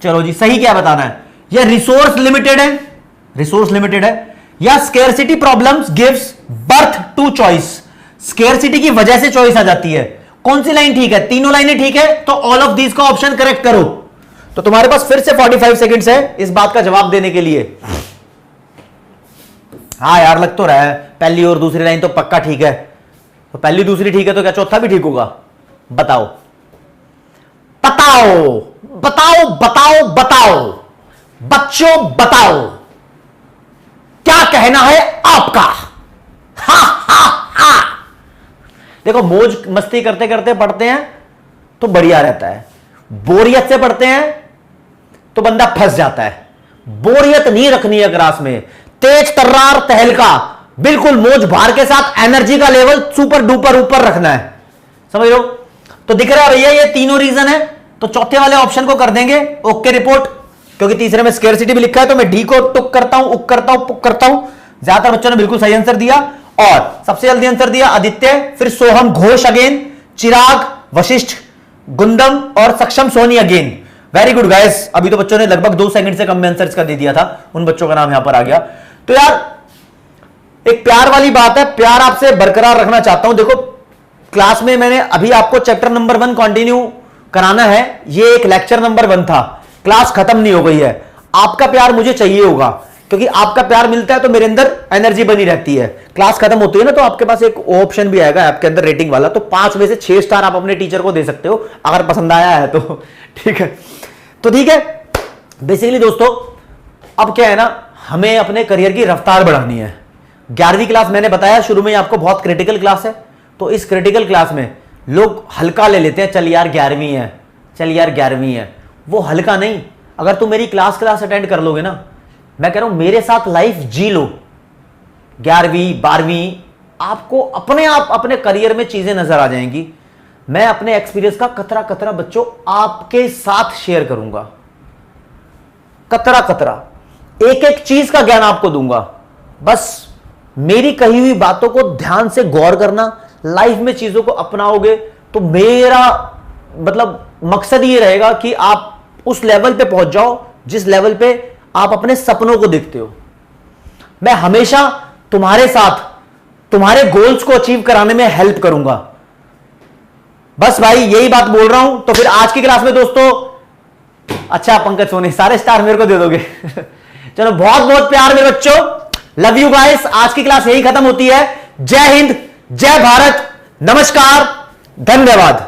चलो जी, सही क्या बताना है? या रिसोर्स लिमिटेड है, रिसोर्स लिमिटेड है। या scarcity problems gives birth to choice, scarcity की वजह से चॉइस आ जाती है। कौन सी लाइन ठीक है? तीनों लाइनें ठीक है, तो ऑल ऑफ दीज का ऑप्शन करेक्ट करो। तो तुम्हारे पास फिर से 45 सेकंड्स है इस बात का जवाब देने के लिए। हाँ यार, लग तो रहा है पहली और दूसरी लाइन तो पक्का ठीक है। तो पहली दूसरी ठीक है, तो क्या चौथा भी ठीक होगा? बताओ बताओ बताओ बताओ बताओ बच्चों, बताओ क्या कहना है आपका? हा हा हा। देखो, मौज मस्ती करते करते पढ़ते हैं तो बढ़िया रहता है, बोरियत से पढ़ते हैं तो बंदा फंस जाता है। बोरियत नहीं रखनी है क्लास में, तेज तर्रार तहलका, बिल्कुल मौज भार के साथ एनर्जी का लेवल सुपर डुपर ऊपर रखना है, समझ लो? तो दिख रहा है भैया, ये तीनों रीजन है, तो चौथे वाले ऑप्शन को कर देंगे ओके रिपोर्ट। क्योंकि तीसरे में स्केर्सिटी भी लिखा है, तो मैं डी को टुक करता हूं, उक करता हूं, पुक करता हूं। ज्यादातर बच्चों ने बिल्कुल सही आंसर दिया, और सबसे जल्दी आंसर दिया आदित्य, फिर सोहम घोष अगेन, चिराग, वशिष्ठ, गुंदम और Saksham Soni again. Very good guys. अभी तो बच्चों ने लगभग 2 सेकंड से कम में आंसर का दे दिया था, उन बच्चों का नाम यहां पर आ गया। तो यार, एक प्यार वाली बात है, प्यार आपसे बरकरार रखना चाहता हूं। देखो, क्लास में मैंने अभी आपको चैप्टर नंबर 1 कंटिन्यू कराना है। ये एक लेक्चर नंबर 1 था, क्लास खत्म नहीं हो गई है। आपका प्यार मुझे चाहिए होगा, क्योंकि आपका प्यार मिलता है तो मेरे अंदर एनर्जी बनी रहती है। क्लास खत्म होती है ना, तो आपके पास एक ऑप्शन भी आएगा ऐप के अंदर रेटिंग वाला, तो 5 में से 6 स्टार आप अपने टीचर को दे सकते हो अगर पसंद आया है तो। ठीक है, तो ठीक है। बेसिकली दोस्तों, अब क्या है ना, हमें अपने करियर की रफ्तार बढ़ानी है। 11वीं क्लास मैंने बताया शुरू में आपको बहुत क्रिटिकल क्लास है, तो इस क्रिटिकल क्लास में लोग हल्का ले लेते हैं। चल यार 11वीं है, चल यार 11वीं है। वो हल्का नहीं, अगर तुम मेरी क्लास अटेंड कर लोगे ना, मैं कह रहा हूं मेरे साथ लाइफ जी लो, 11वीं 12वीं, आपको अपने आप अपने करियर में चीजें नजर आ जाएंगी। मैं अपने एक्सपीरियंस का कतरा कतरा बच्चों आपके साथ शेयर करूंगा, कतरा कतरा एक एक चीज का ज्ञान आपको दूंगा। बस मेरी कही हुई बातों को ध्यान से गौर करना, लाइफ में चीजों को अपनाओगे तो मेरा मतलब मकसद ये रहेगा कि आप उस लेवल पे पहुंच जाओ जिस लेवल पे आप अपने सपनों को देखते हो। मैं हमेशा तुम्हारे साथ तुम्हारे गोल्स को अचीव कराने में हेल्प करूंगा। बस भाई यही बात बोल रहा हूं। तो फिर आज की क्लास में दोस्तों, अच्छा पंकज सोनी, सारे स्टार मेरे को दे दोगे? चलो, बहुत बहुत प्यार मेरे बच्चों, लव यू गाइस। आज की क्लास यही खत्म होती है। जय हिंद, जय भारत, नमस्कार, धन्यवाद।